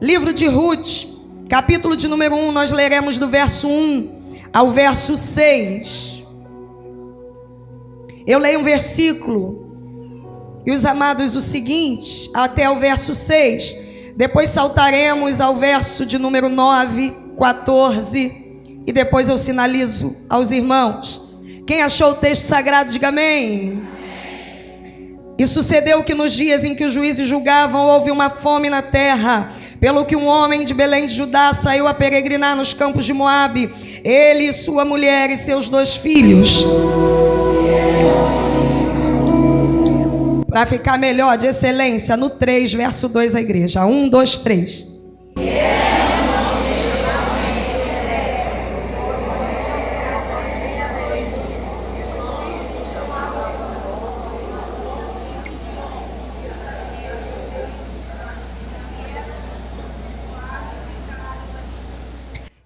Livro de Ruth, capítulo de número 1, nós leremos do verso 1 ao verso 6. Eu leio um versículo e os amados o seguinte, até o verso 6. Depois saltaremos ao verso de número 9, 14 e depois eu sinalizo aos irmãos. Quem achou o texto sagrado, diga amém. E sucedeu que nos dias em que os juízes julgavam, houve uma fome na terra, pelo que um homem de Belém de Judá saiu a peregrinar nos campos de Moabe, ele e sua mulher e seus 2 filhos. Para ficar melhor, de excelência, no 3, verso 2, a igreja. 1, 2, 3.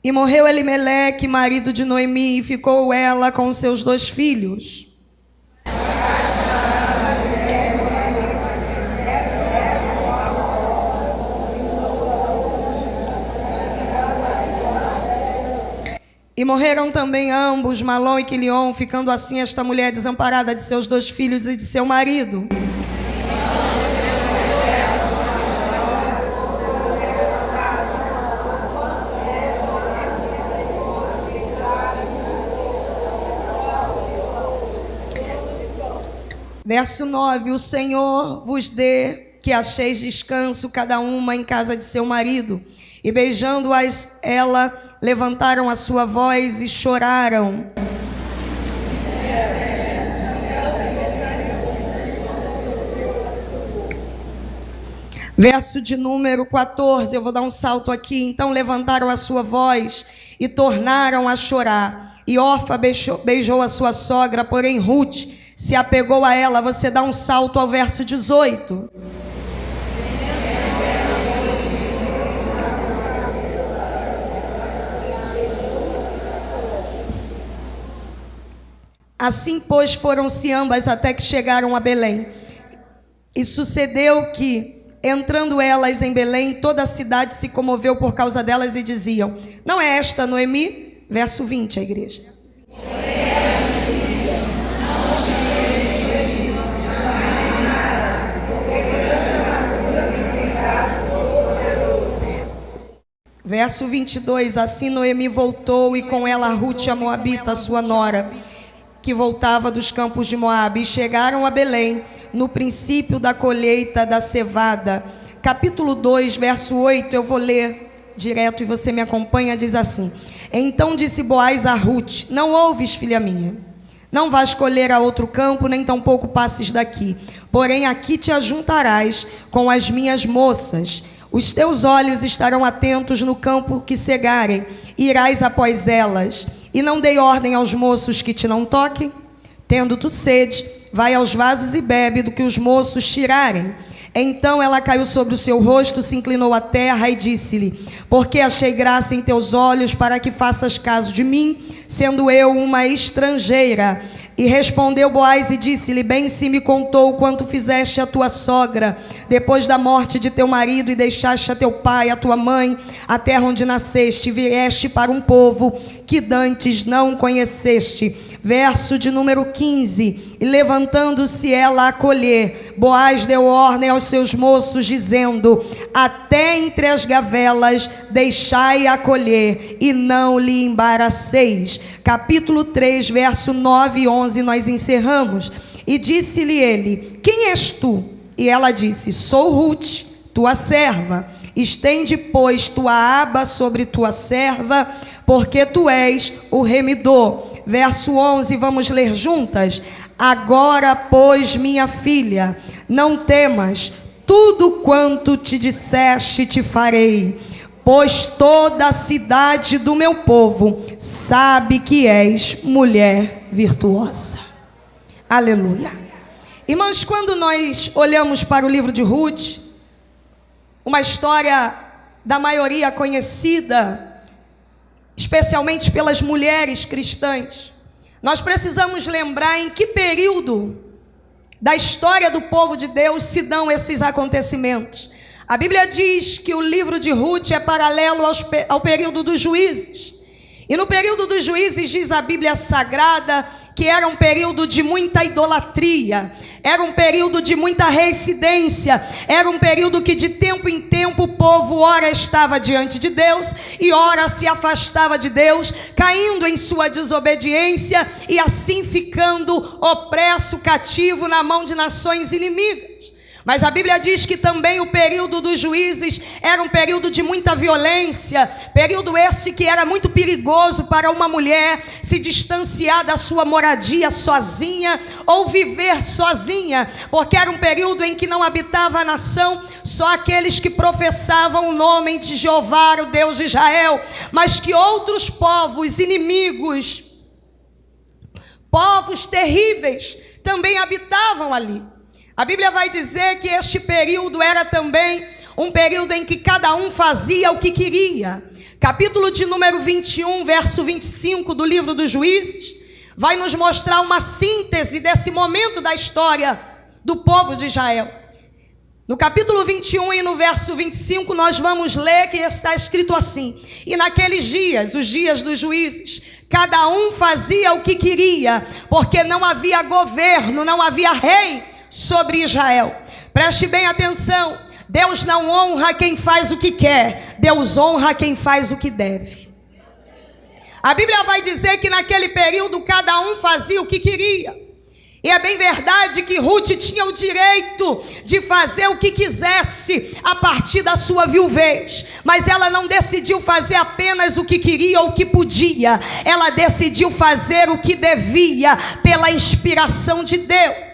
E morreu Elimeleque, marido de Noemi, e ficou ela com seus 2 filhos. E morreram também ambos, Malom e Quilion, ficando assim esta mulher desamparada de seus 2 filhos e de seu marido. Verso 9, o Senhor vos dê que acheis descanso cada uma em casa de seu marido. E beijando-as, ela levantaram a sua voz e choraram. Verso de número 14, eu vou dar um salto aqui. Então levantaram a sua voz e tornaram a chorar. E Orfa beijou a sua sogra, porém Ruth se apegou a ela. Você dá um salto ao verso 18. Assim, pois, foram-se ambas até que chegaram a Belém. E sucedeu que, entrando elas em Belém, toda a cidade se comoveu por causa delas e diziam: não é esta Noemi? Verso 20, a igreja. Verso 22, assim Noemi voltou e com ela Ruth a Moabita, sua nora, que voltava dos campos de Moabe, e chegaram a Belém no princípio da colheita da cevada. Capítulo 2, verso 8, eu vou ler direto e você me acompanha, diz assim: então disse Boaz a Ruth: não ouves, filha minha? Não vás colher a outro campo, nem tampouco passes daqui, porém aqui te ajuntarás com as minhas moças. Os teus olhos estarão atentos no campo que cegarem, e irás após elas. E não dei ordem aos moços que te não toquem? Tendo tu sede, vai aos vasos e bebe do que os moços tirarem. Então ela caiu sobre o seu rosto, se inclinou à terra e disse-lhe: porque achei graça em teus olhos para que faças caso de mim, sendo eu uma estrangeira? E respondeu Boaz e disse-lhe: bem se me contou quanto fizeste a tua sogra, depois da morte de teu marido, e deixaste a teu pai, a tua mãe, a terra onde nasceste, e vieste para um povo que dantes não conheceste. Verso de número 15, e levantando-se ela a colher, Boaz deu ordem aos seus moços, dizendo: até entre as gavelas deixai-a colher, e não lhe embaraceis. Capítulo 3, verso 9 e 11, nós encerramos. E disse-lhe ele: quem és tu? E ela disse: sou Ruth, tua serva. Estende, pois, tua aba sobre tua serva, porque tu és o remidor. Verso 11, vamos ler juntas. Agora, pois, minha filha, não temas, tudo quanto te disseste te farei, pois toda a cidade do meu povo sabe que és mulher virtuosa. Aleluia. Irmãos, quando nós olhamos para o livro de Ruth, uma história da maioria conhecida, especialmente pelas mulheres cristãs, nós precisamos lembrar em que período da história do povo de Deus se dão esses acontecimentos. A Bíblia diz que o livro de Ruth é paralelo ao período dos juízes. E no período dos juízes diz a Bíblia Sagrada que era um período de muita idolatria, era um período de muita reincidência, era um período que de tempo em tempo o povo ora estava diante de Deus e ora se afastava de Deus, caindo em sua desobediência e assim ficando opresso, cativo na mão de nações inimigas. Mas a Bíblia diz que também o período dos juízes era um período de muita violência, período esse que era muito perigoso para uma mulher se distanciar da sua moradia sozinha ou viver sozinha, porque era um período em que não habitava a nação só aqueles que professavam o nome de Jeová, o Deus de Israel, mas que outros povos inimigos, povos terríveis, também habitavam ali. A Bíblia vai dizer que este período era também um período em que cada um fazia o que queria. Capítulo de número 21, verso 25 do livro dos Juízes, vai nos mostrar uma síntese desse momento da história do povo de Israel. No capítulo 21 e no verso 25 nós vamos ler que está escrito assim: e naqueles dias, os dias dos juízes, cada um fazia o que queria, porque não havia governo, não havia rei sobre Israel. Preste bem atenção, Deus não honra quem faz o que quer, Deus honra quem faz o que deve. A Bíblia vai dizer que naquele período cada um fazia o que queria. E é bem verdade que Ruth tinha o direito de fazer o que quisesse a partir da sua viuvez, mas ela não decidiu fazer apenas o que queria ou o que podia, ela decidiu fazer o que devia pela inspiração de Deus.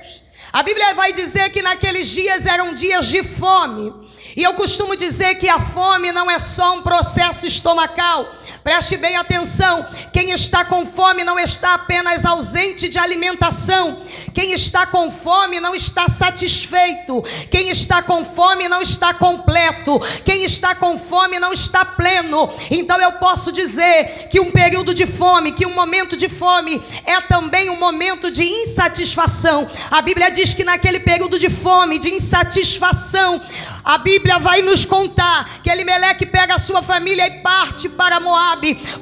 A Bíblia vai dizer que naqueles dias eram dias de fome. E eu costumo dizer que a fome não é só um processo estomacal. Preste bem atenção, quem está com fome não está apenas ausente de alimentação. Quem está com fome não está satisfeito. Quem está com fome não está completo. Quem está com fome não está pleno. Então eu posso dizer que um período de fome, que um momento de fome é também um momento de insatisfação. A Bíblia diz que naquele período de fome, de insatisfação, a Bíblia vai nos contar que Elimeleque pega a sua família e parte para Moabe.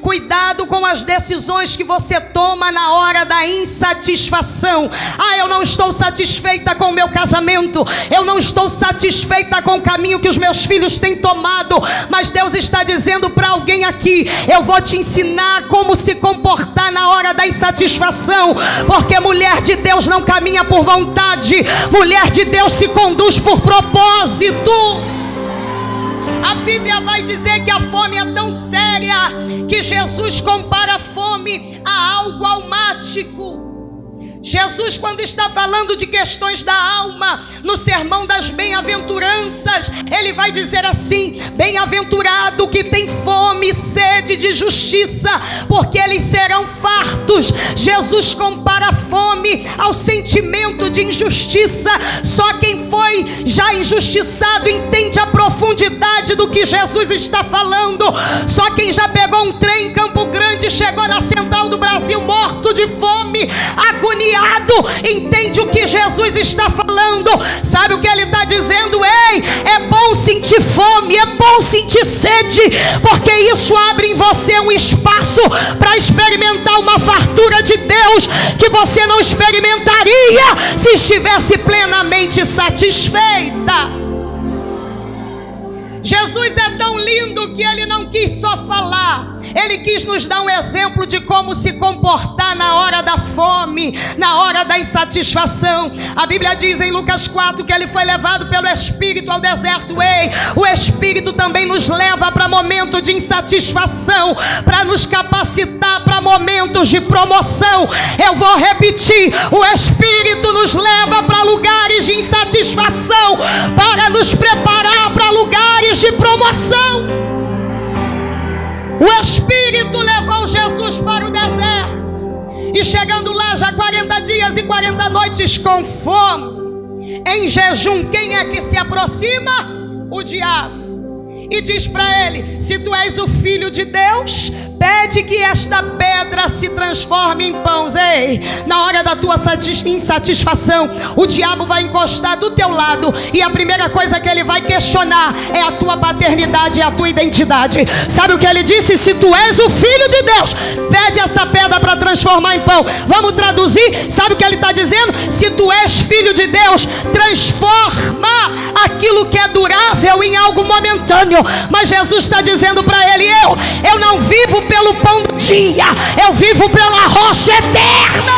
Cuidado com as decisões que você toma na hora da insatisfação. Eu não estou satisfeita com o meu casamento, eu não estou satisfeita com o caminho que os meus filhos têm tomado, mas Deus está dizendo para alguém aqui: eu vou te ensinar como se comportar na hora da insatisfação, porque mulher de Deus não caminha por vontade, mulher de Deus se conduz por propósito. A Bíblia vai dizer que a fome é tão séria que Jesus compara a fome a algo almático. Jesus, quando está falando de questões da alma, no sermão das bem-aventuranças, ele vai dizer assim: bem-aventurado que tem fome e sede de justiça, porque eles serão fartos. Jesus compara a fome ao sentimento de injustiça. Só quem foi já injustiçado entende a profundidade do que Jesus está falando. Só quem já pegou um trem em Campo Grande e chegou na Central do Brasil morto de fome, agoniado, entende o que Jesus está falando. Sabe o que ele está dizendo? Ei, é bom sentir fome, é bom sentir sede, porque isso abre em você um espaço para experimentar uma fartura de Deus que você não experimentaria se estivesse plenamente satisfeita. Jesus é tão lindo que ele não quis só falar, ele quis nos dar um exemplo de como se comportar na hora da fome, na hora da insatisfação. A Bíblia diz em Lucas 4 que ele foi levado pelo Espírito ao deserto. Ei, o Espírito também nos leva para momentos de insatisfação, para nos capacitar para momentos de promoção. Eu vou repetir: o Espírito nos leva para lugares de insatisfação, para nos preparar para lugares de promoção. O Espírito levou Jesus para o deserto, e chegando lá já 40 dias e 40 noites com fome, em jejum, quem é que se aproxima? O diabo. E diz para ele: se tu és o Filho de Deus, Pede que esta pedra se transforme em pães. Ei, na hora da tua insatisfação, o diabo vai encostar do teu lado e a primeira coisa que ele vai questionar é a tua paternidade e a tua identidade. Sabe o que ele disse? Se tu és o Filho de Deus, pede essa pedra para transformar em pão. Vamos traduzir? Sabe o que ele está dizendo? Se tu és Filho de Deus, transforma aquilo que é durável em algo momentâneo. Mas Jesus está dizendo para ele: eu não vivo pelo pão do dia, eu vivo pela rocha eterna.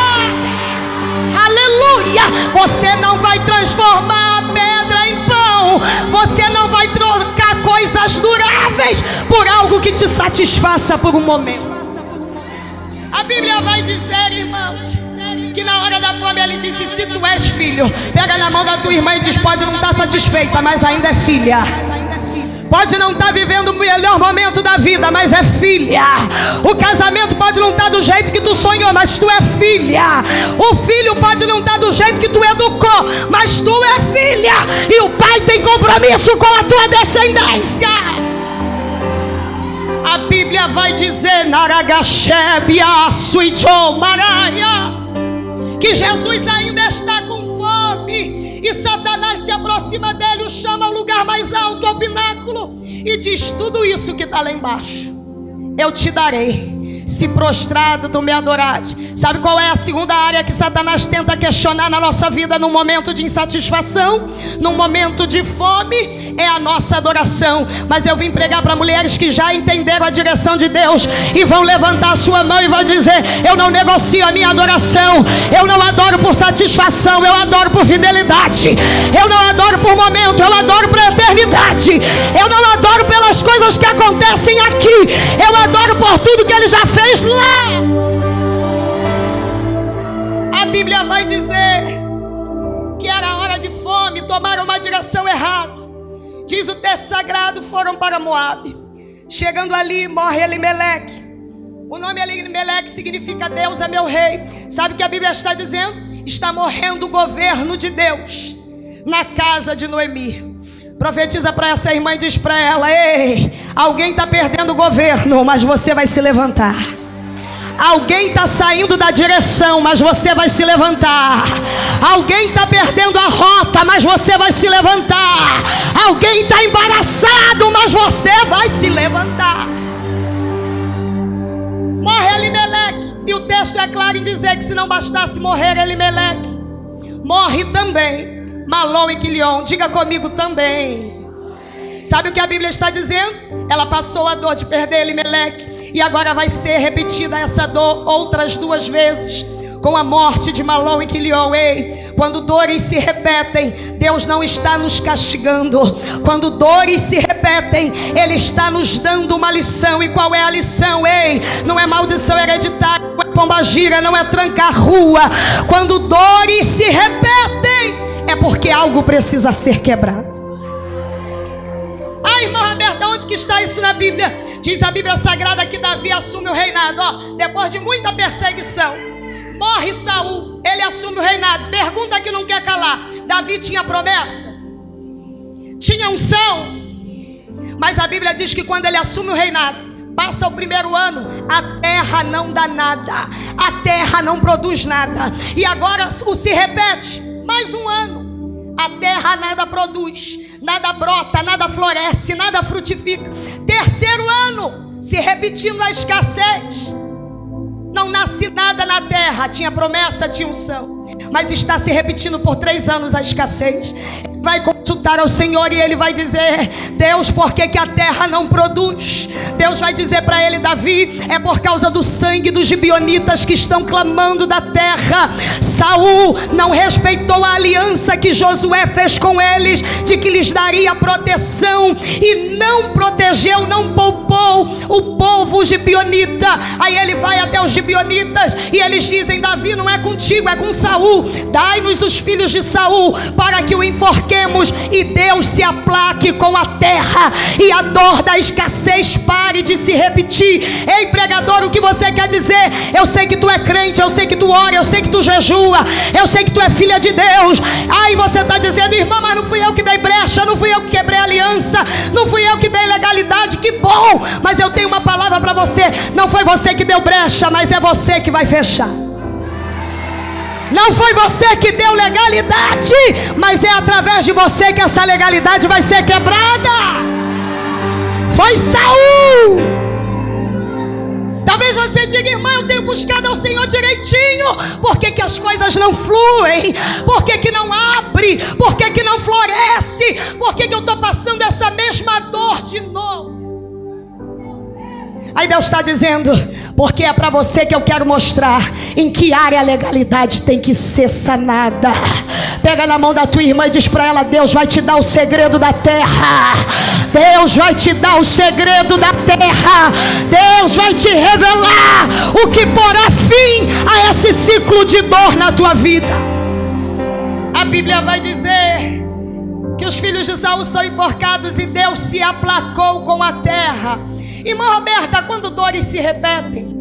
Aleluia! Você não vai transformar a pedra em pão, você não vai trocar coisas duráveis por algo que te satisfaça por um momento. A Bíblia vai dizer, irmãos, que na hora da fome ele disse: se tu és filho, pega na mão da tua irmã e diz: pode não estar satisfeita, mas ainda é filha. Pode não estar vivendo o melhor momento da vida, mas é filha. O casamento pode não estar do jeito que tu sonhou, mas tu é filha. O filho pode não estar do jeito que tu educou, mas tu é filha. E o pai tem compromisso com a tua descendência. A Bíblia vai dizer que Jesus ainda está com fome. E Satanás se aproxima dele, o chama ao lugar mais alto, ao pináculo, e diz: tudo isso que está lá embaixo eu te darei, se prostrado tu me adorares. Sabe qual é a segunda área que Satanás tenta questionar na nossa vida num momento de insatisfação, num momento de fome? É a nossa adoração. Mas eu vim pregar para mulheres que já entenderam a direção de Deus e vão levantar a sua mão e vão dizer: eu não negocio a minha adoração. Eu não adoro por satisfação, eu adoro por fidelidade. Eu não adoro por momento, eu adoro por eternidade. Eu não adoro pelas coisas que acontecem aqui, eu adoro por tudo que Ele já fez lá. A Bíblia vai dizer que era hora de fome, tomaram uma direção errada. Diz o texto sagrado: foram para Moabe. Chegando ali, morre Elimeleque. O nome Elimeleque significa Deus é meu rei. Sabe o que a Bíblia está dizendo? Está morrendo o governo de Deus na casa de Noemi. Profetiza para essa irmã e diz para ela: ei, alguém está perdendo o governo, mas você vai se levantar. Alguém está saindo da direção, mas você vai se levantar. Alguém está perdendo a rota, mas você vai se levantar. Alguém está embaraçado, mas você vai se levantar. Morre Elimeleque. E o texto é claro em dizer que se não bastasse morrer Elimeleque, morre também Malom e Quilion. Diga comigo: também. Sabe o que a Bíblia está dizendo? Ela passou a dor de perder Elimeleque, e agora vai ser repetida essa dor outras 2 vezes, com a morte de Malom e Quilion. Ei, quando dores se repetem, Deus não está nos castigando. Quando dores se repetem, Ele está nos dando uma lição. E qual é a lição? Ei, não é maldição hereditária, não é pombagira, não é trancar rua. Quando dores se repetem, é porque algo precisa ser quebrado. Ai, irmã Roberta, onde que está isso na Bíblia? Diz a Bíblia Sagrada que Davi assume o reinado. Depois de muita perseguição, morre Saul, ele assume o reinado. Pergunta que não quer calar: Davi tinha promessa? Tinha unção? Mas a Bíblia diz que quando ele assume o reinado, passa o primeiro ano, a terra não dá nada, a terra não produz nada. E agora o se repete, mais um ano. A terra nada produz, nada brota, nada floresce, nada frutifica. Terceiro ano, se repetindo a escassez. Não nasce nada na terra. Tinha promessa, tinha unção, mas está se repetindo por 3 anos a escassez. Vai consultar ao Senhor e ele vai dizer: Deus, por que a terra não produz? Deus vai dizer para ele: Davi, é por causa do sangue dos gibeonitas que estão clamando da terra. Saul não respeitou a aliança que Josué fez com eles, de que lhes daria proteção, e não protegeu, não poupou o povo gibeonita. Aí ele vai até os gibeonitas e eles dizem: Davi, não é contigo, é com Saul. Dai-nos os filhos de Saul para que o enforquemos e Deus se aplaque com a terra e a dor da escassez pare de se repetir. Ei, pregador, o que você quer dizer? Eu sei que tu é crente, eu sei que tu ora, eu sei que tu jejua, eu sei que tu é filha de Deus. Aí você está dizendo: irmã, mas não fui eu que dei brecha, não fui eu que quebrei a aliança, não fui eu que dei legalidade. Que bom, mas eu tenho uma palavra para você: não foi você que deu brecha, mas é você que vai fechar. Não foi você que deu legalidade, mas é através de você que essa legalidade vai ser quebrada. Foi Saul. Talvez você diga: irmã, eu tenho buscado ao Senhor direitinho, por que que as coisas não fluem? Por que que não abre? Por que que não floresce? Por que que eu estou passando essa mesma dor de novo? Aí Deus está dizendo: porque é para você que eu quero mostrar em que área a legalidade tem que ser sanada. Pega na mão da tua irmã e diz para ela: Deus vai te dar o segredo da terra. Deus vai te dar o segredo da terra. Deus vai te revelar o que porá fim a esse ciclo de dor na tua vida. A Bíblia vai dizer que os filhos de Saul são enforcados e Deus se aplacou com a terra. Irmã Roberta, quando dores se repetem,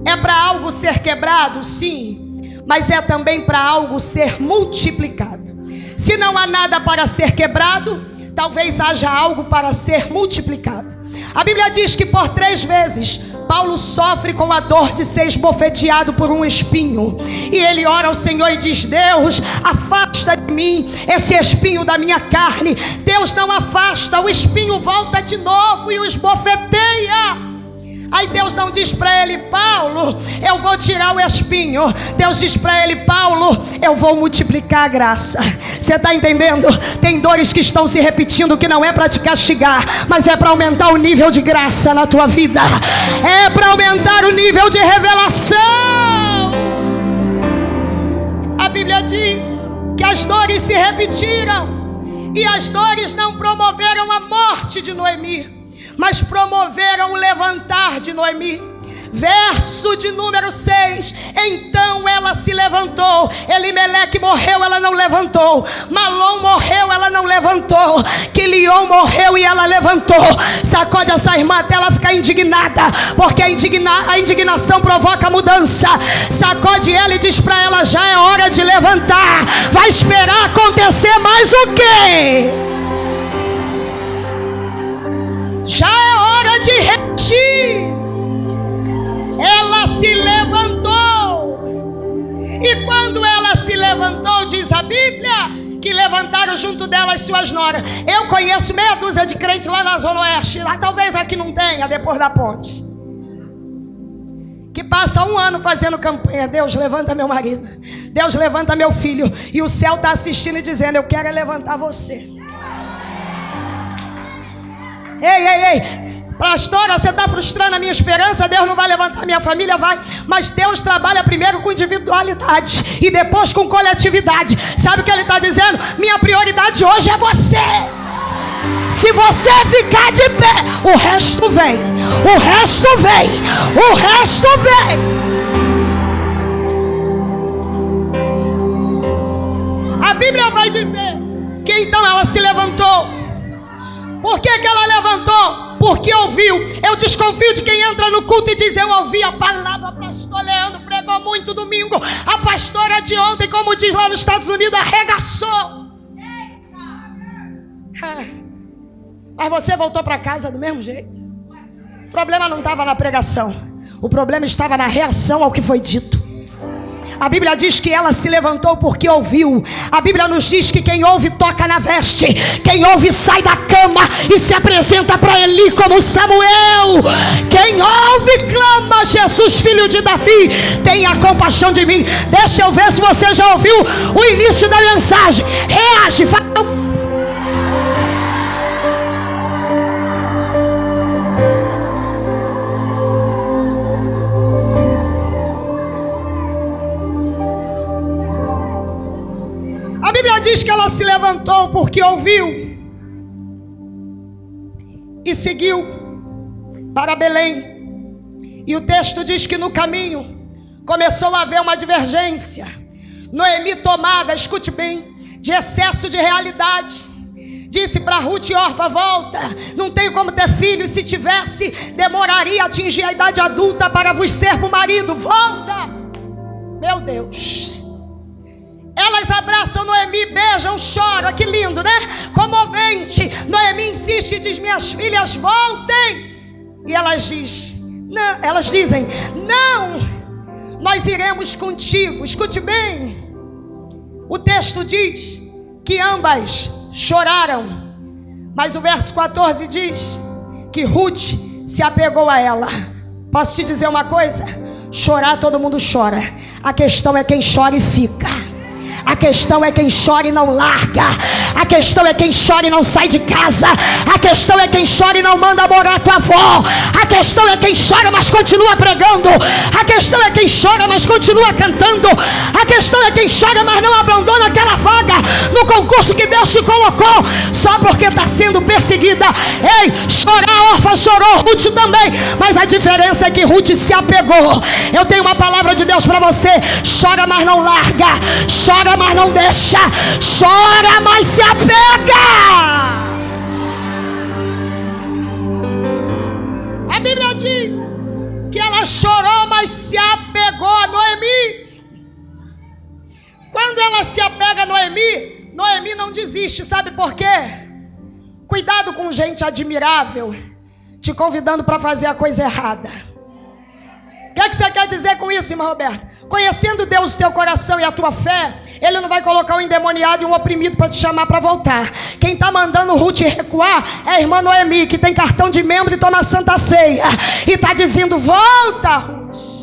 é para algo ser quebrado? Sim, mas é também para algo ser multiplicado. Se não há nada para ser quebrado, talvez haja algo para ser multiplicado. A Bíblia diz que por 3 vezes Paulo sofre com a dor de ser esbofeteado por um espinho, e ele ora ao Senhor e diz: Deus, afasta de mim esse espinho da minha carne. Deus não afasta, o espinho volta de novo e o esbofeteia. Aí Deus não diz para ele: Paulo, eu vou tirar o espinho. Deus diz para ele: Paulo, eu vou multiplicar a graça. Você está entendendo? Tem dores que estão se repetindo, que não é para te castigar, mas é para aumentar o nível de graça na tua vida. É para aumentar o nível de revelação. A Bíblia diz que as dores se repetiram, e as dores não promoveram a morte de Noemi, mas promoveram o levantar de Noemi. Verso de número 6: então ela se levantou. Elimeleque morreu, ela não levantou. Malom morreu, ela não levantou. Quilion morreu e ela levantou. Sacode essa irmã até ela ficar indignada, porque a indignação provoca mudança. Sacode ela e diz para ela: já é hora de levantar. Vai esperar acontecer mais o quê? Já é hora de repetir. Ela se levantou, e quando ela se levantou, diz a Bíblia que levantaram junto dela as suas noras. Eu conheço meia dúzia de crentes lá na Zona Oeste, lá talvez aqui não tenha, depois da ponte, que passa 1 ano fazendo campanha: Deus, levanta meu marido, Deus, levanta meu filho, e o céu está assistindo e dizendo: eu quero é levantar você. Ei, pastora, você está frustrando a minha esperança. Deus não vai levantar minha família? Vai, mas Deus trabalha primeiro com individualidade e depois com coletividade. Sabe o que Ele está dizendo? Minha prioridade hoje é você. Se você ficar de pé, o resto vem, o resto vem, o resto vem. A Bíblia vai dizer que então ela se levantou. Por que que ela levantou? Porque ouviu. Eu desconfio de quem entra no culto e diz: eu ouvi a palavra, pastor Leandro pregou muito domingo, a pastora de ontem, como diz lá nos Estados Unidos, arregaçou. Mas você voltou para casa do mesmo jeito. O problema não estava na pregação, o problema estava na reação ao que foi dito. A Bíblia diz que ela se levantou porque ouviu. A Bíblia nos diz que quem ouve toca na veste, quem ouve sai da cama e se apresenta para Eli como Samuel. Quem ouve clama: Jesus, filho de Davi, tenha compaixão de mim. Deixa eu ver se você já ouviu o início da mensagem. Reage, fala. Diz que ela se levantou porque ouviu e seguiu para Belém. E o texto diz que no caminho começou a haver uma divergência. Noemi, tomada, escute bem, de excesso de realidade, disse para Ruth e Orfa: volta, não tenho como ter filhos, se tivesse, demoraria a atingir a idade adulta para vos ser por marido, volta. Meu Deus. Elas abraçam Noemi, beijam, choram, que lindo, né? Comovente. Noemi insiste e diz: minhas filhas, voltem. E elas dizem: não, nós iremos contigo. Escute bem, o texto diz que ambas choraram, mas o verso 14 diz que Ruth se apegou a ela. Posso te dizer uma coisa? Chorar todo mundo chora, a questão é quem chora e fica. A questão é quem chora e não larga. A questão é quem chora e não sai de casa. A questão é quem chora e não manda morar com a avó. A questão é quem chora, mas continua pregando. A questão é quem chora, mas continua cantando. A questão é quem chora, mas não abandona aquela vaga no concurso que Deus te colocou, só porque está sendo perseguida. Ei, chorar, Orfa chorou, Ruth também, mas a diferença é que Ruth se apegou. Eu tenho uma palavra de Deus para você: chora, mas não larga. Chora, mas não deixa. Chora, mas se apega. A Bíblia diz que ela chorou, mas se apegou a Noemi. Quando ela se apega a Noemi, Noemi não desiste. Sabe por quê? Cuidado com gente admirável te convidando para fazer a coisa errada. O que você quer dizer com isso, irmã Roberta? Conhecendo Deus o teu coração e a tua fé, Ele não vai colocar um endemoniado e um oprimido para te chamar para voltar. Quem está mandando Ruth recuar é a irmã Noemi, que tem cartão de membro e toma santa ceia, e está dizendo: volta, Ruth.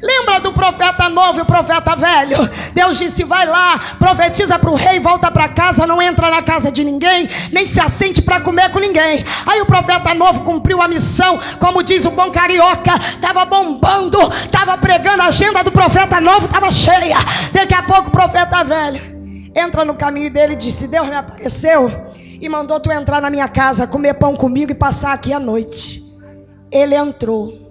Lembra do profeta novo e o profeta velho? Deus disse: vai lá, profetiza para o rei, volta para casa, não entra na casa de ninguém, nem se assente para comer com ninguém. Aí o profeta novo cumpriu a missão, como diz o bom carioca, estava bombando, estava pregando, a agenda do profeta novo estava cheia. Daqui a pouco o profeta velho entra no caminho dele e disse: Deus me apareceu e mandou tu entrar na minha casa, comer pão comigo e passar aqui a noite. Ele entrou.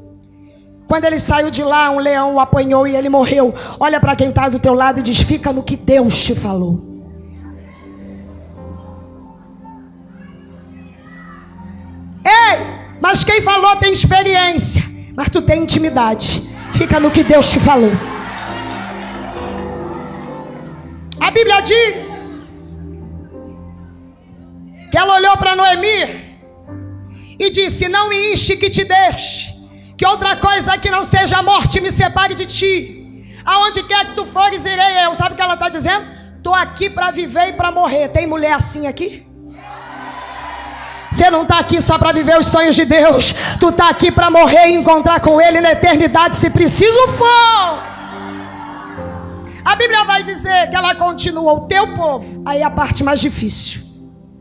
Quando ele saiu de lá, um leão o apanhou e ele morreu. Olha para quem está do teu lado e diz: fica no que Deus te falou. Ei, mas quem falou tem experiência, mas tu tem intimidade. Fica no que Deus te falou. A Bíblia diz que ela olhou para Noemi e disse: não me enche que te deixe, que outra coisa que não seja a morte me separe de ti. Aonde quer que tu fores, irei eu. Sabe o que ela está dizendo? Estou aqui para viver e para morrer. Tem mulher assim aqui? Você não está aqui só para viver os sonhos de Deus. Tu está aqui para morrer e encontrar com Ele na eternidade, se preciso for. A Bíblia vai dizer que ela continua: o teu povo, aí a parte mais difícil,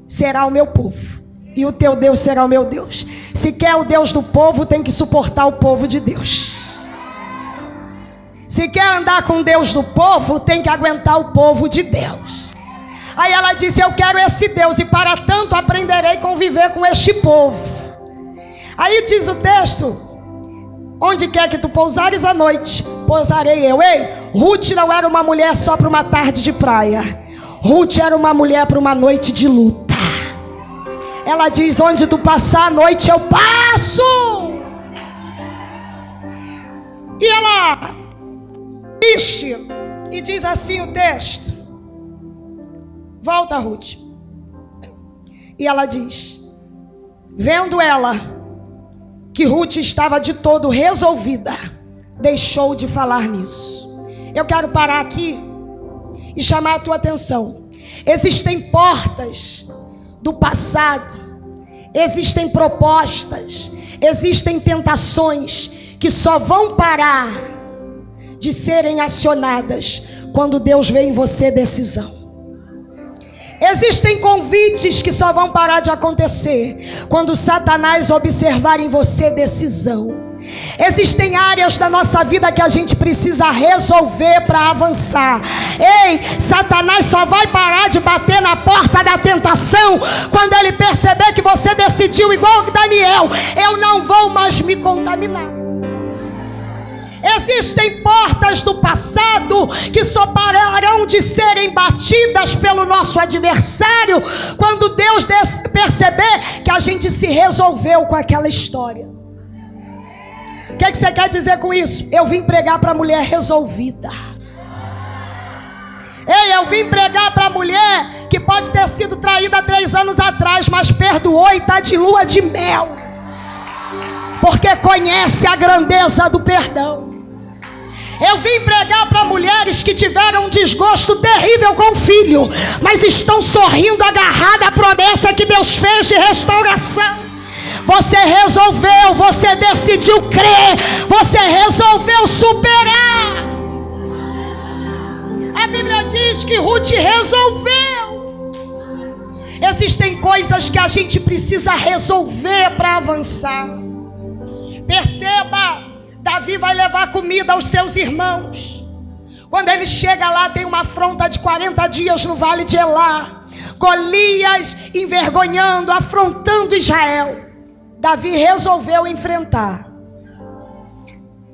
será o meu povo, e o teu Deus será o meu Deus. Se quer o Deus do povo, tem que suportar o povo de Deus. Se quer andar com o Deus do povo, tem que aguentar o povo de Deus. Aí ela disse: eu quero esse Deus, e para tanto aprenderei a conviver com este povo. Aí diz o texto: onde quer que tu pousares à noite, pousarei eu. Ei, Ruth não era uma mulher só para uma tarde de praia. Ruth era uma mulher para uma noite de luta. Ela diz: onde tu passar a noite eu passo. E ela triste, e diz assim o texto: volta, Ruth. E ela diz, vendo ela que Ruth estava de todo resolvida, deixou de falar nisso. Eu quero parar aqui e chamar a tua atenção. Existem portas do passado, existem propostas, existem tentações que só vão parar de serem acionadas quando Deus vê em você decisão. Existem convites que só vão parar de acontecer quando Satanás observar em você decisão. Existem áreas da nossa vida que a gente precisa resolver para avançar. Ei, Satanás só vai parar de bater na porta da tentação quando ele perceber que você decidiu igual Daniel: eu não vou mais me contaminar. Existem portas do passado que só pararão de serem batidas pelo nosso adversário quando Deus perceber que a gente se resolveu com aquela história. O que você quer dizer com isso? Eu vim pregar para a mulher resolvida. Ei, eu vim pregar para a mulher que pode ter sido traída há 3 anos atrás, mas perdoou e está de lua de mel, porque conhece a grandeza do perdão. Eu vim pregar para mulheres que tiveram um desgosto terrível com o filho, mas estão sorrindo agarrada à promessa que Deus fez de restauração. Você resolveu, você decidiu crer, você resolveu superar. A Bíblia diz que Ruth resolveu. Existem coisas que a gente precisa resolver para avançar. Perceba, Davi vai levar comida aos seus irmãos. Quando ele chega lá, tem uma afronta de 40 dias no vale de Elá. Golias envergonhando, afrontando Israel. Davi resolveu enfrentar.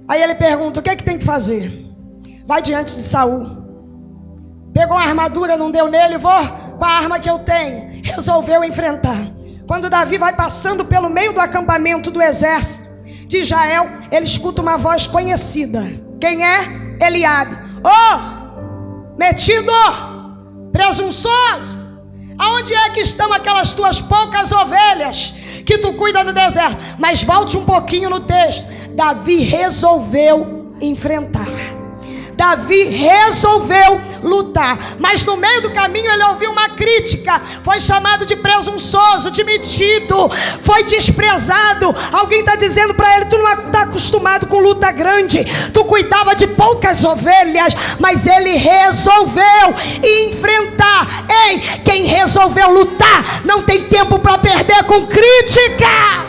Aí ele pergunta: o que é que tem que fazer? Vai diante de Saul. Pegou uma armadura, não deu nele, vou com a arma que eu tenho. Resolveu enfrentar. Quando Davi vai passando pelo meio do acampamento do exército de Israel, ele escuta uma voz conhecida. Quem é? Eliabe. Metido, presunçoso, aonde é que estão aquelas tuas poucas ovelhas que tu cuida no deserto? Mas volte um pouquinho no texto. Davi resolveu enfrentar. Davi resolveu lutar, mas no meio do caminho ele ouviu uma crítica. Foi chamado de presunçoso, de metido, foi desprezado. Alguém está dizendo para ele: tu não está acostumado com luta grande, tu cuidava de poucas ovelhas. Mas ele resolveu enfrentar. Ei, quem resolveu lutar não tem tempo para perder com crítica.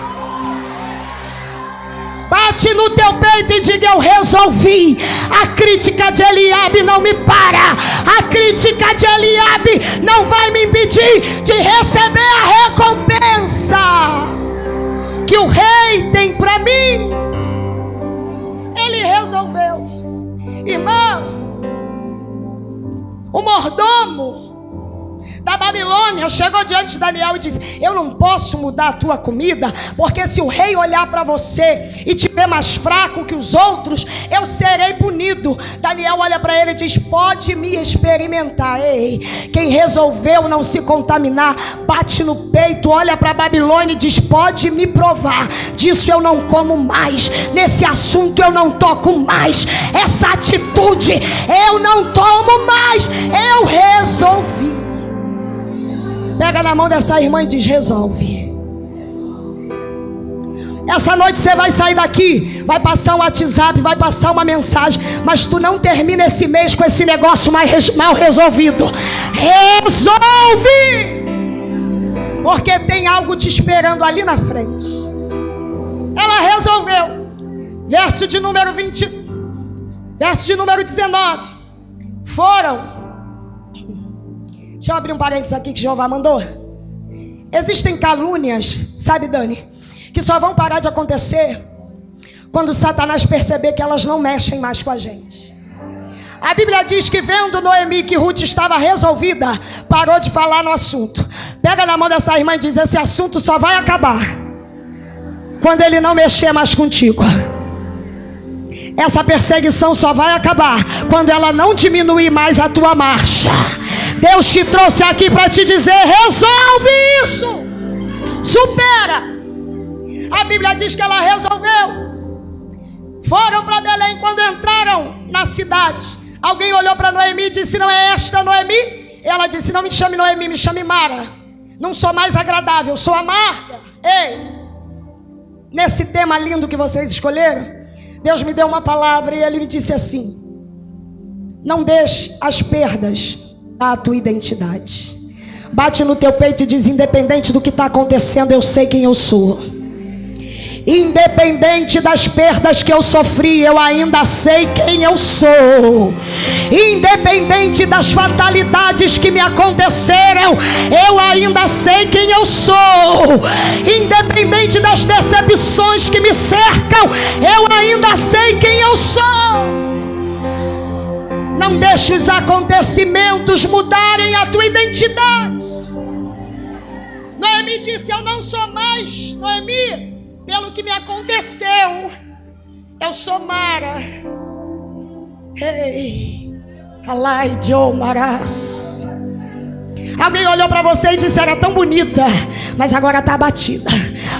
Bate no teu peito e diga: eu resolvi. A crítica de Eliabe não me para. A crítica de Eliabe não vai me impedir de receber a recompensa que o rei tem para mim. Ele resolveu. Irmão, o mordomo da Babilônia chegou diante de Daniel e disse: eu não posso mudar a tua comida, porque se o rei olhar para você e te ver mais fraco que os outros, eu serei punido. Daniel olha para ele e diz: pode me experimentar. Ei, quem resolveu não se contaminar, bate no peito, olha para a Babilônia e diz: pode me provar. Disso eu não como mais, nesse assunto eu não toco mais, essa atitude eu não tomo mais, eu resolvi. Pega na mão dessa irmã e diz: resolve. Essa noite você vai sair daqui, vai passar um WhatsApp, vai passar uma mensagem, mas tu não termina esse mês com esse negócio mal resolvido. Resolve! Porque tem algo te esperando ali na frente. Ela resolveu. Verso de número 19. Foram. Deixa eu abrir um parênteses aqui que Jeová mandou. Existem calúnias, sabe, Dani, que só vão parar de acontecer quando Satanás perceber que elas não mexem mais com a gente. A Bíblia diz que, vendo Noemi que Ruth estava resolvida, parou de falar no assunto. Pega na mão dessa irmã e diz: esse assunto só vai acabar quando ele não mexer mais contigo. Essa perseguição só vai acabar quando ela não diminuir mais a tua marcha. Deus te trouxe aqui para te dizer: resolve isso, supera. A Bíblia diz que ela resolveu. Foram para Belém. Quando entraram na cidade, alguém olhou para Noemi e disse: não é esta Noemi? Ela disse: não me chame Noemi, me chame Mara. Não sou mais agradável, sou amarga. Ei, nesse tema lindo que vocês escolheram, Deus me deu uma palavra e Ele me disse assim: não deixe as perdas a tua identidade. Bate no teu peito e diz: independente do que está acontecendo, eu sei quem eu sou. Independente das perdas que eu sofri, eu ainda sei quem eu sou. Independente das fatalidades que me aconteceram, eu ainda sei quem eu sou. Independente das decepções que me cercam, eu ainda sei quem eu sou. Não deixe os acontecimentos mudarem a tua identidade. Noemi disse: eu não sou mais Noemi pelo que me aconteceu, eu sou Mara. Ei, Alai Joe Maras. Alguém olhou para você e disse: era tão bonita, mas agora está abatida.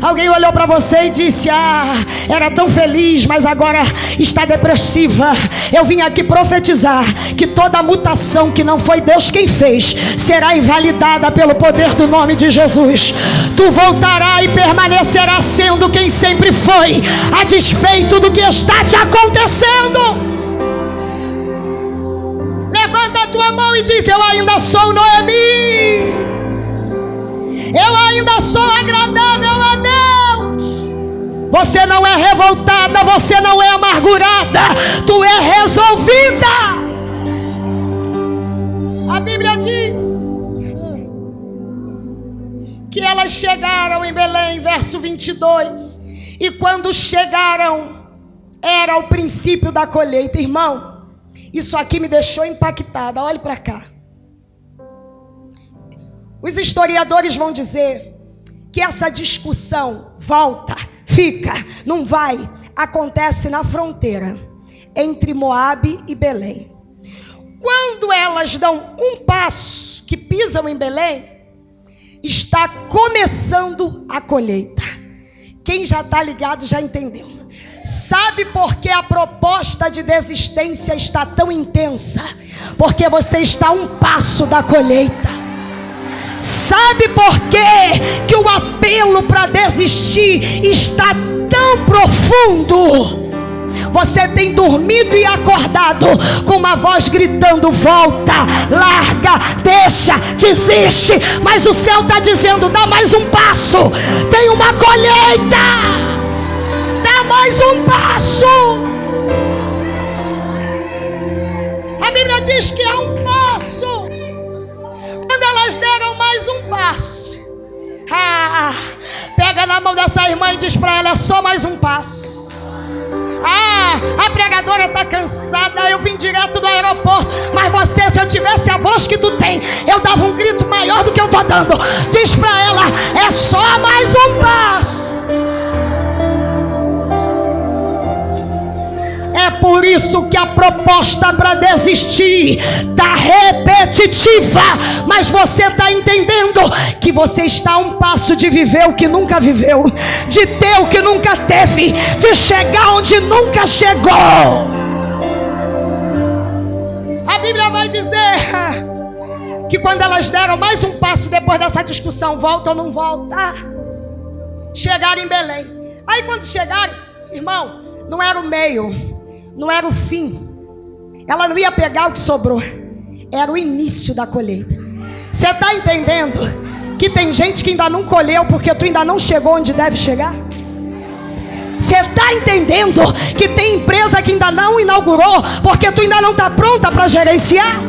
Alguém olhou para você e disse: era tão feliz, mas agora está depressiva. Eu vim aqui profetizar que toda mutação que não foi Deus quem fez será invalidada pelo poder do nome de Jesus. Tu voltará e permanecerá sendo quem sempre foi, a despeito do que está te acontecendo. Levanta a tua mão e diz: eu ainda sou Noemi. Eu ainda sou agradável a Deus. Você não é revoltada, você não é amargurada, tu é resolvida. A Bíblia diz que elas chegaram em Belém, verso 22. E quando chegaram, era o princípio da colheita. Irmão, isso aqui me deixou impactada. Olhe para cá. Os historiadores vão dizer que essa discussão volta, fica, não vai, acontece na fronteira entre Moabe e Belém. Quando elas dão um passo, que pisam em Belém, está começando a colheita. Quem já está ligado já entendeu. Sabe por que a proposta de desistência está tão intensa? Porque você está a um passo da colheita. Sabe por que o apelo para desistir está tão profundo? Você tem dormido e acordado com uma voz gritando: volta, larga, deixa, desiste. Mas o céu está dizendo: dá mais um passo, tem uma colheita. Dá mais um passo. A Bíblia diz que é um passo. Quando elas deram mais um passo, pega na mão dessa irmã e diz para ela: é só mais um passo. A pregadora está cansada, eu vim direto do aeroporto, mas você, se eu tivesse a voz que tu tem, eu dava um grito maior do que eu estou dando. Diz para ela: é só mais um passo. É por isso que a proposta para desistir está repetitiva. Mas você está entendendo que você está a um passo de viver o que nunca viveu, de ter o que nunca teve, de chegar onde nunca chegou. A Bíblia vai dizer que quando elas deram mais um passo depois dessa discussão, volta ou não volta, chegaram em Belém. Aí quando chegaram, irmão, não era o meio, não era o fim. Ela não ia pegar o que sobrou. Era o início da colheita. Você está entendendo que tem gente que ainda não colheu porque tu ainda não chegou onde deve chegar? Você está entendendo que tem empresa que ainda não inaugurou porque tu ainda não está pronta para gerenciar?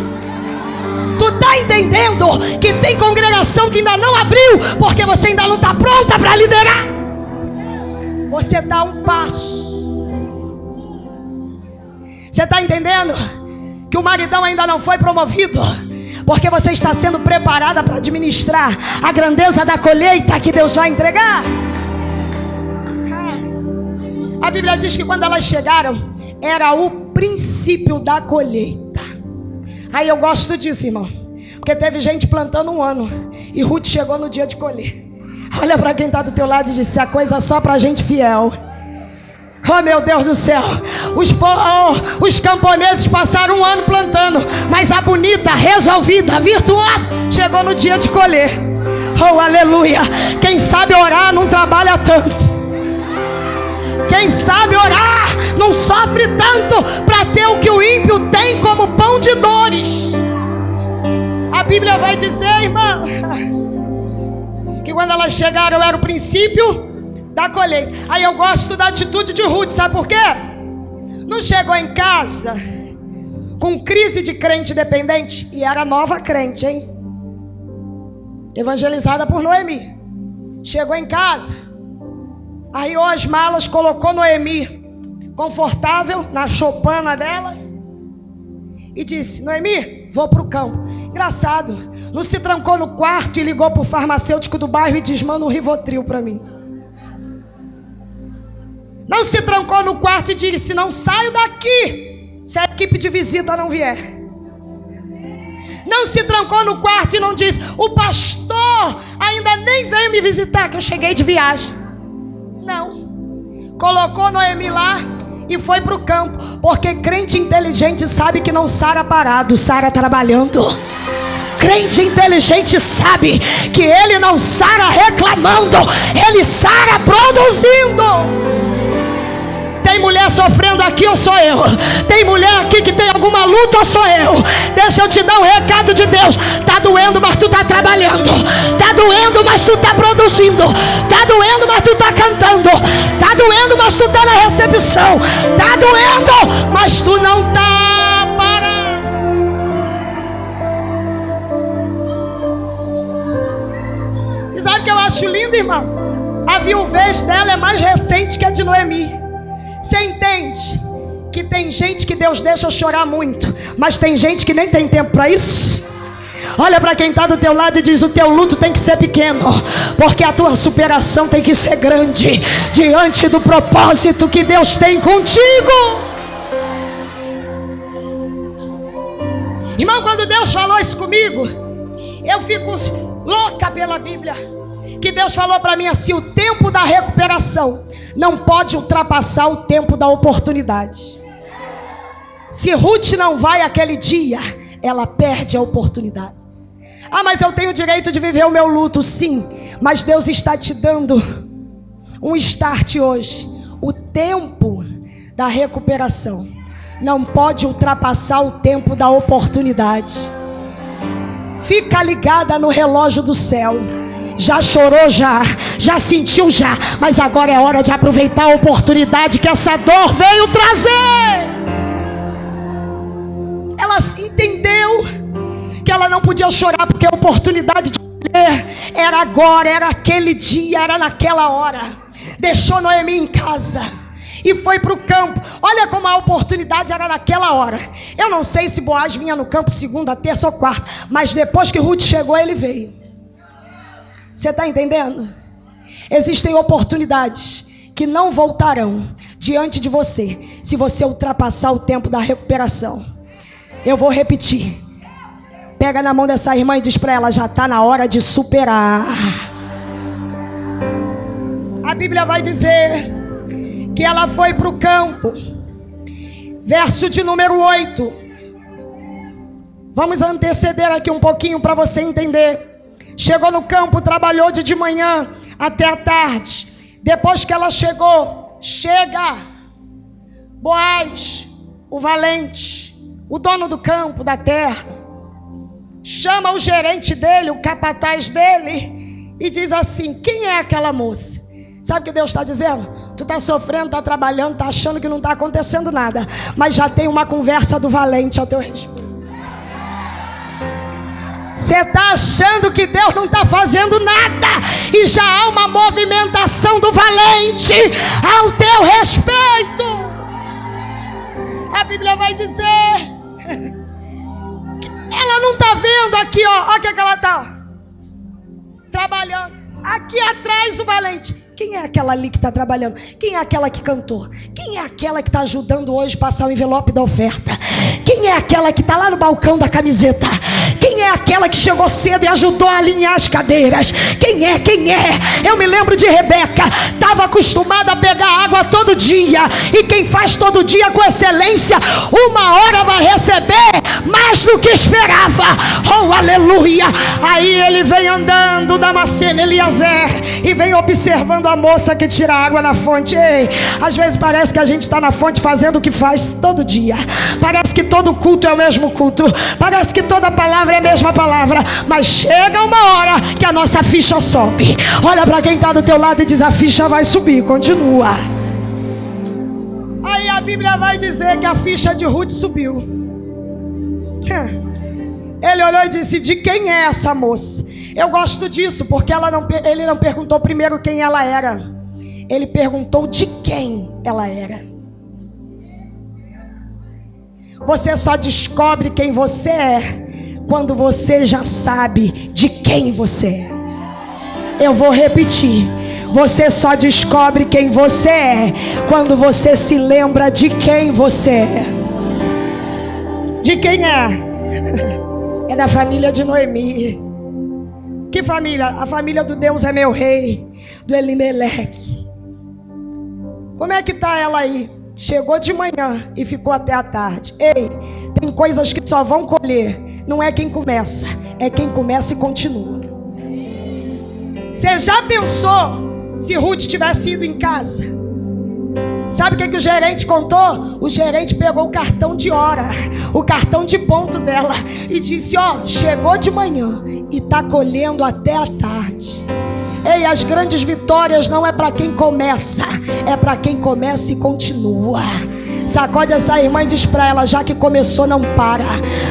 Tu está entendendo que tem congregação que ainda não abriu porque você ainda não está pronta para liderar? Você dá um passo. Você está entendendo que o maridão ainda não foi promovido porque você está sendo preparada para administrar a grandeza da colheita que Deus vai entregar? A Bíblia diz que quando elas chegaram, era o princípio da colheita. Aí eu gosto disso, irmão, porque teve gente plantando um ano e Ruth chegou no dia de colher. Olha para quem está do teu lado e diz: a coisa só para gente fiel. Oh, meu Deus do céu. Os camponeses passaram um ano plantando, mas a bonita, resolvida, virtuosa chegou no dia de colher. Oh, aleluia. Quem sabe orar não trabalha tanto. Quem sabe orar não sofre tanto para ter o que o ímpio tem como pão de dores. A Bíblia vai dizer, irmão, que quando elas chegaram era o princípio da colheita. Aí eu gosto da atitude de Ruth, sabe por quê? Não chegou em casa com crise de crente dependente, e era nova crente, hein? Evangelizada por Noemi. Chegou em casa, arriou as malas, colocou Noemi confortável na choupana delas e disse: Noemi, vou para o campo. Engraçado, não se trancou no quarto e ligou para o farmacêutico do bairro e diz: manda um Rivotril para mim. Não se trancou no quarto e disse: não saio daqui se a equipe de visita não vier. Não se trancou no quarto e não disse: o pastor ainda nem veio me visitar, que eu cheguei de viagem. Não. Colocou Noemi lá e foi para o campo, porque crente inteligente sabe que não sara parado, sara trabalhando. Crente inteligente sabe que ele não sara reclamando, ele sara produzindo. Tem mulher sofrendo aqui ou sou eu? Tem mulher aqui que tem alguma luta ou sou eu? Deixa eu te dar um recado de Deus. Tá doendo, mas tu tá trabalhando. Tá doendo, mas tu tá produzindo. Tá doendo, mas tu tá cantando. Tá doendo, mas tu tá na recepção. Tá doendo, mas tu não tá parado. E sabe o que eu acho lindo, irmão? A viuvez dela é mais recente que a de Noemi. Você entende que tem gente que Deus deixa chorar muito, mas tem gente que nem tem tempo para isso? Olha para quem está do teu lado e diz: o teu luto tem que ser pequeno, porque a tua superação tem que ser grande, diante do propósito que Deus tem contigo. Irmão, quando Deus falou isso comigo, eu fico louca pela Bíblia. Que Deus falou para mim assim: o tempo da recuperação não pode ultrapassar o tempo da oportunidade. Se Ruth não vai aquele dia, ela perde a oportunidade. Ah, mas eu tenho o direito de viver o meu luto. Sim, mas Deus está te dando um start hoje. O tempo da recuperação não pode ultrapassar o tempo da oportunidade. Fica ligada no relógio do céu. Já chorou, já sentiu, mas agora é hora de aproveitar a oportunidade que essa dor veio trazer. Ela entendeu que ela não podia chorar, porque a oportunidade de colher era agora, era aquele dia, era naquela hora. Deixou Noemi em casa e foi para o campo. Olha como a oportunidade era naquela hora. Eu não sei se Boaz vinha no campo segunda, terça ou quarta, mas depois que Ruth chegou, ele veio. Você está entendendo? Existem oportunidades que não voltarão diante de você se você ultrapassar o tempo da recuperação. Eu vou repetir. Pega na mão dessa irmã e diz para ela: já está na hora de superar. A Bíblia vai dizer que ela foi para o campo. Verso de número 8. Vamos anteceder aqui um pouquinho para você entender. Chegou no campo, trabalhou de manhã até a tarde. Depois que ela chega Boaz, o valente, o dono do campo, da terra, chama o gerente dele, o capataz dele, e diz assim: quem é aquela moça? Sabe o que Deus está dizendo? Tu está sofrendo, está trabalhando, está achando que não está acontecendo nada, mas já tem uma conversa do valente ao teu respeito. Você está achando que Deus não está fazendo nada, e já há uma movimentação do valente ao teu respeito. A Bíblia vai dizer, ela não está vendo aqui, ó, olha o que ela está trabalhando. Aqui atrás o valente. Quem é aquela ali que está trabalhando? Quem é aquela que cantou? Quem é aquela que está ajudando hoje a passar o envelope da oferta? Quem é aquela que está lá no balcão da camiseta? Quem é aquela que chegou cedo e ajudou a alinhar as cadeiras? Quem é? Eu me lembro de Rebeca, estava acostumada a pegar água todo dia, e quem faz todo dia com excelência, uma hora vai receber mais do que esperava. Oh, aleluia! Aí ele vem andando, Damasceno Eliezer, e vem observando a moça que tira água na fonte. Ei, às vezes parece que a gente está na fonte fazendo o que faz todo dia. Parece que todo culto é o mesmo culto. Parece que toda palavra é a mesma palavra. palavra, mas chega uma hora que a nossa ficha sobe. Olha para quem está do teu lado e diz: a ficha vai subir, continua. Aí a Bíblia vai dizer que a ficha de Ruth subiu. Ele olhou e disse: de quem é essa moça? Eu gosto disso, porque ele não perguntou primeiro quem ela era. Ele perguntou de quem ela era. Você só descobre quem você é quando você já sabe de quem você é. Eu vou repetir. Você só descobre quem você é quando você se lembra de quem você é. De quem é? É da família de Noemi. Que família? A família do Deus é meu rei, do Elimeleque. Como é que está ela aí? Chegou de manhã e ficou até a tarde. Ei, tem coisas que só vão colher. Não é quem começa, é quem começa e continua. Você já pensou se Ruth tivesse ido em casa? Sabe o que o gerente contou? O gerente pegou o cartão de hora, o cartão de ponto dela, e disse: ó, chegou de manhã e está colhendo até a tarde. Ei, as grandes vitórias não é para quem começa, é para quem começa e continua. Sacode essa irmã e diz para ela: já que começou, não para.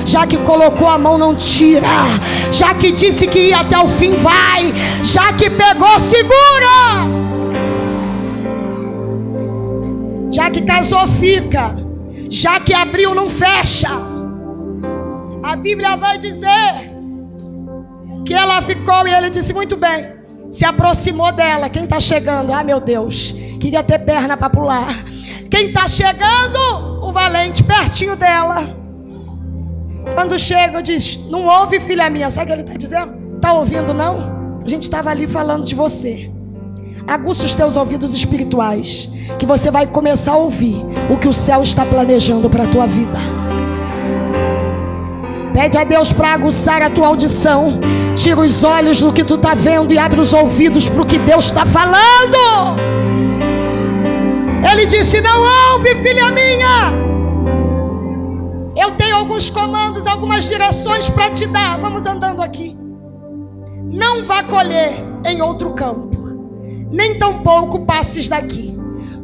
Já que colocou a mão, não tira. Já que disse que ia até o fim, vai. Já que pegou, segura. Já que casou, fica. Já que abriu, não fecha. A Bíblia vai dizer que ela ficou e ele disse: muito bem. Se aproximou dela. Quem está chegando? Ah, meu Deus, queria ter perna para pular. Quem está chegando? O valente, pertinho dela. Quando chega, diz: não ouve, filha minha. Sabe o que ele está dizendo? Está ouvindo, não? A gente estava ali falando de você. Aguça os teus ouvidos espirituais, que você vai começar a ouvir o que o céu está planejando para a tua vida. Pede a Deus para aguçar a tua audição. Tira os olhos do que tu está vendo e abre os ouvidos para o que Deus está falando. Ele disse: não ouve, filha minha. Eu tenho alguns comandos, algumas direções para te dar. Vamos andando aqui. Não vá colher em outro campo, nem tampouco passes daqui.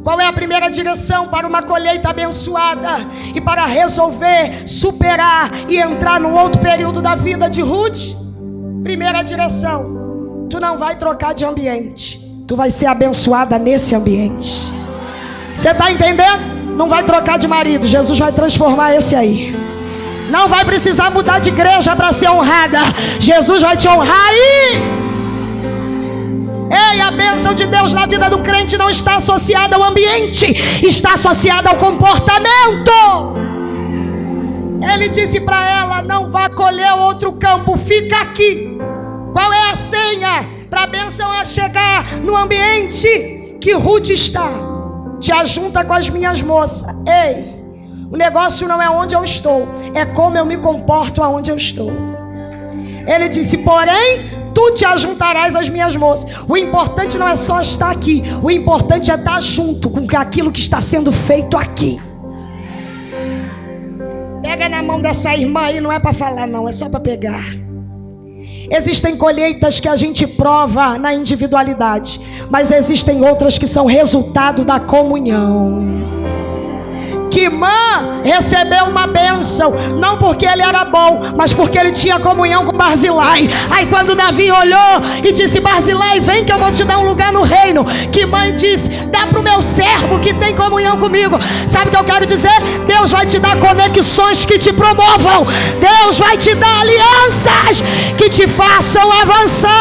Qual é a primeira direção para uma colheita abençoada e para resolver, superar e entrar num outro período da vida de Ruth? Primeira direção: tu não vai trocar de ambiente, tu vai ser abençoada nesse ambiente. Você está entendendo? Não vai trocar de marido, Jesus vai transformar esse aí. Não vai precisar mudar de igreja para ser honrada, Jesus vai te honrar aí. Ei, a bênção de Deus na vida do crente não está associada ao ambiente, está associada ao comportamento. Ele disse para ela: não vá colher outro campo, fica aqui. Qual é a senha para a bênção a chegar no ambiente que Ruth está? Te ajunta com as minhas moças. Ei, o negócio não é onde eu estou, é como eu me comporto aonde eu estou. Ele disse: porém, tu te ajuntarás às minhas moças. O importante não é só estar aqui, o importante é estar junto com aquilo que está sendo feito aqui. Pega na mão dessa irmã aí, não é para falar não, é só para pegar. Existem colheitas que a gente prova na individualidade, mas existem outras que são resultado da comunhão. Quimã recebeu uma bênção, não porque ele era bom, mas porque ele tinha comunhão com Barzilai. Aí quando Davi olhou e disse: Barzilai, vem que eu vou te dar um lugar no reino. Quimã disse: dá para o meu servo que tem comunhão comigo. Sabe o que eu quero dizer? Deus vai te dar conexões que te promovam. Deus vai te dar alianças que te façam avançar.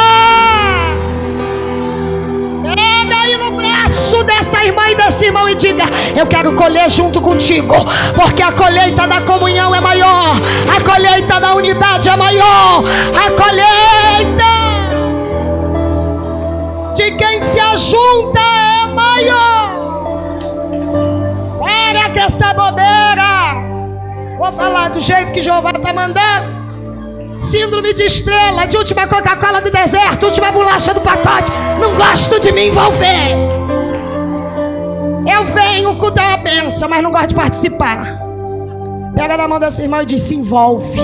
Pega aí no braço dessa irmã e desse irmão e diga: eu quero colher junto contigo, porque a colheita da comunhão é maior, a colheita da unidade é maior, a colheita de quem se ajunta é maior. Para que essa bobeira. Vou falar do jeito que Jeová está mandando. Síndrome de estrela, de última Coca-Cola do deserto, última bolacha do pacote. Não gosto de me envolver. Eu venho, o culto é uma bênção, mas não gosto de participar. Pega na mão dessa irmã e diz: se envolve.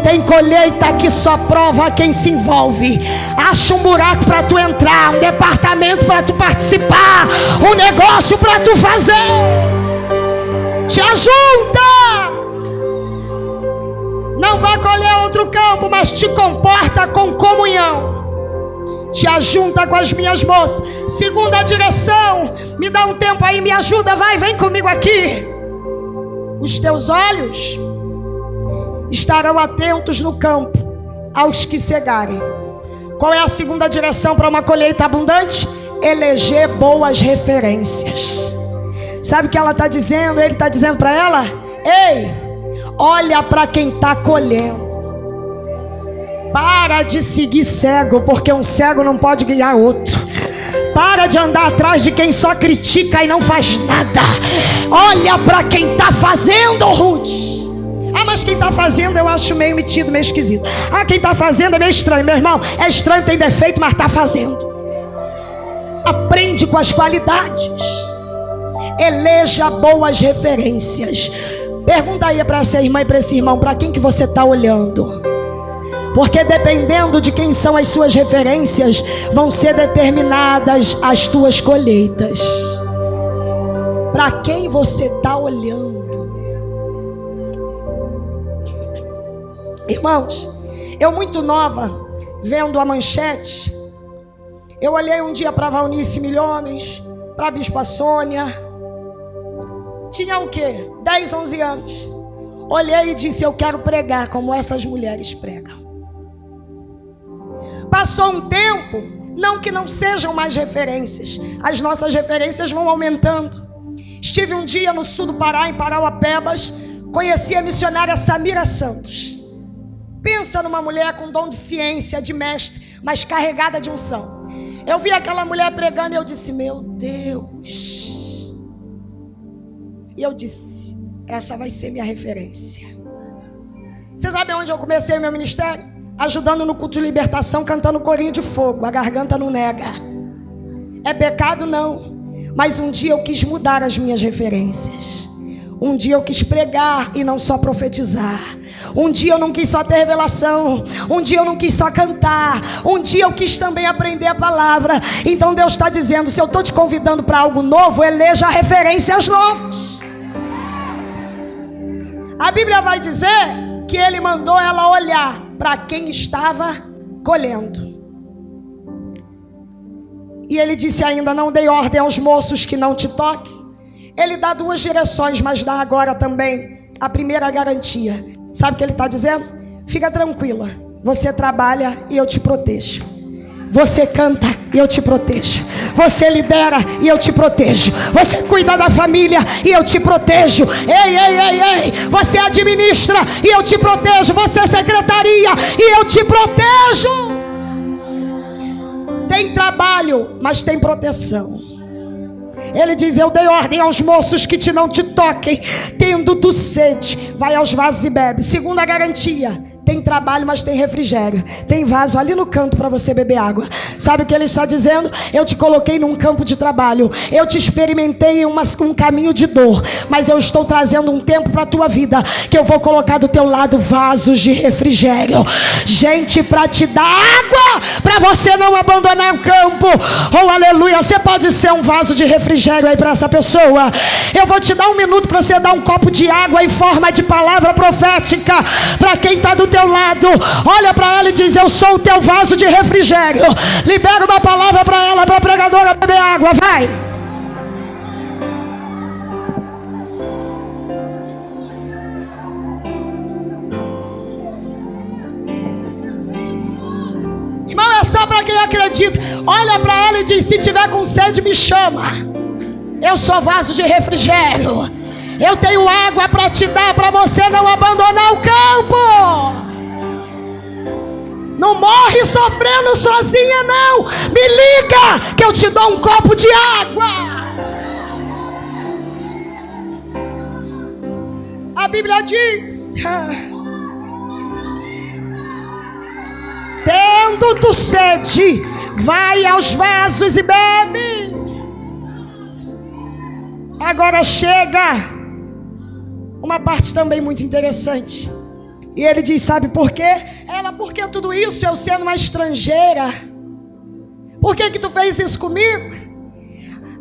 Tem colheita que só prova quem se envolve. Acha um buraco para tu entrar, um departamento para tu participar, um negócio para tu fazer. Te ajunta. Não vai colher outro campo, mas te comporta com comunhão. Te ajunta com as minhas moças. Segunda direção. Me dá um tempo aí, me ajuda, vai, vem comigo aqui. Os teus olhos estarão atentos no campo aos que cegarem. Qual é a segunda direção para uma colheita abundante? Eleger boas referências. Sabe o que ela está dizendo? Ele está dizendo para ela: ei, olha para quem está colhendo. Para de seguir cego, porque um cego não pode guiar outro. Para de andar atrás de quem só critica e não faz nada. Olha para quem está fazendo, Ruth. Ah, mas quem está fazendo eu acho meio metido, meio esquisito. Ah, quem está fazendo é meio estranho. Meu irmão, é estranho, tem defeito, mas está fazendo. Aprende com as qualidades. Eleja boas referências. Pergunta aí para essa irmã e para esse irmão: para quem que você está olhando? Porque dependendo de quem são as suas referências, vão ser determinadas as tuas colheitas. Para quem você está olhando? Irmãos, eu muito nova, vendo a manchete, eu olhei um dia para Valnice Milhomens, para a Bispa Sônia. Tinha o quê? 10, 11 anos. Olhei e disse: eu quero pregar como essas mulheres pregam. Passou um tempo, não que não sejam mais referências, as nossas referências vão aumentando. Estive um dia no sul do Pará, em Parauapebas, conheci a missionária Samira Santos. Pensa numa mulher com dom de ciência, de mestre, mas carregada de unção. Eu vi aquela mulher pregando e eu disse: meu Deus. E eu disse: essa vai ser minha referência. Você sabe onde eu comecei meu ministério? Ajudando no culto de libertação, cantando corinho de fogo. A garganta não nega. É pecado? Não. Mas um dia eu quis mudar as minhas referências. Um dia eu quis pregar e não só profetizar. Um dia eu não quis só ter revelação. Um dia eu não quis só cantar. Um dia eu quis também aprender a palavra. Então Deus está dizendo: se eu estou te convidando para algo novo, eleja referências novas. A Bíblia vai dizer que Ele mandou ela olhar para quem estava colhendo. E Ele disse ainda: não dei ordem aos moços que não te toquem. Ele dá 2 direções, mas dá agora também a primeira garantia. Sabe o que Ele está dizendo? Fica tranquila, você trabalha e eu te protejo. Você canta e eu te protejo. Você lidera e eu te protejo. Você cuida da família e eu te protejo. Ei. Você administra e eu te protejo. Você é secretaria e eu te protejo. Tem trabalho, mas tem proteção. Ele diz: eu dei ordem aos moços que não te toquem. Tendo tu sede, vai aos vasos e bebe. Segunda garantia: tem trabalho, mas tem refrigério. Tem vaso ali no canto para você beber água. Sabe o que Ele está dizendo? Eu te coloquei num campo de trabalho. Eu te experimentei em um caminho de dor. Mas eu estou trazendo um tempo para a tua vida, que eu vou colocar do teu lado vasos de refrigério. Gente, para te dar água, para você não abandonar o campo. Oh, aleluia. Você pode ser um vaso de refrigério aí para essa pessoa. Eu vou te dar 1 minuto para você dar um copo de água em forma de palavra profética para quem está do teu lado. Olha para ela e diz: eu sou o teu vaso de refrigério. Libera uma palavra para ela, para a pregadora beber água. Vai. Irmão, é só para quem acredita. Olha para ela e diz: se tiver com sede, me chama. Eu sou vaso de refrigério. Eu tenho água para te dar, para você não abandonar o campo. Não morre sofrendo sozinha, não. Me liga que eu te dou um copo de água. A Bíblia diz: tendo tu sede, vai aos vasos e bebe. Agora chega uma parte também muito interessante. E ele diz: sabe por quê? Ela: por que tudo isso, eu sendo uma estrangeira? Por que tu fez isso comigo?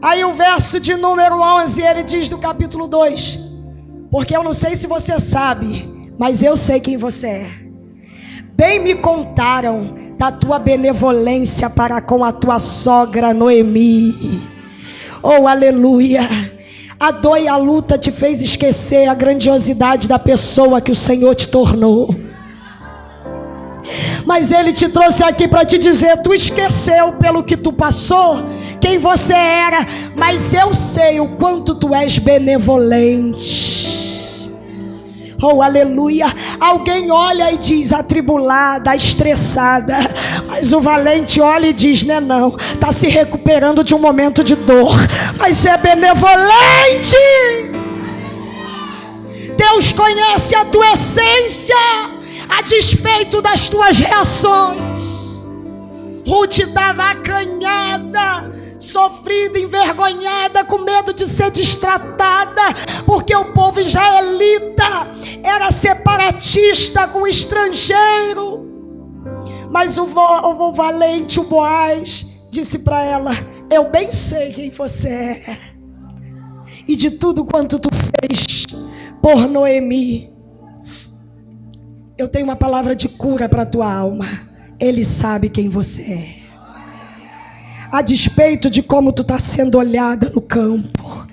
Aí o verso de número 11, ele diz do capítulo 2: porque eu não sei se você sabe, mas eu sei quem você é. Bem me contaram da tua benevolência para com a tua sogra Noemi. Oh, aleluia. A dor e a luta te fez esquecer a grandiosidade da pessoa que o Senhor te tornou. Mas Ele te trouxe aqui para te dizer: tu esqueceu pelo que tu passou, quem você era, mas eu sei o quanto tu és benevolente. Oh, aleluia. Alguém olha e diz: atribulada, estressada. Mas o valente olha e diz: né, não, está se recuperando de um momento de dor, mas é benevolente. Deus conhece a tua essência, a despeito das tuas reações. Ruth estava acanhada, sofrida, envergonhada, com medo de ser destratada, porque o povo israelita era separatista com o estrangeiro. Mas o valente, o Boaz, disse para ela: eu bem sei quem você é, e de tudo quanto tu fez por Noemi, eu tenho uma palavra de cura para a tua alma. Ele sabe quem você é. A despeito de como tu está sendo olhada no campo,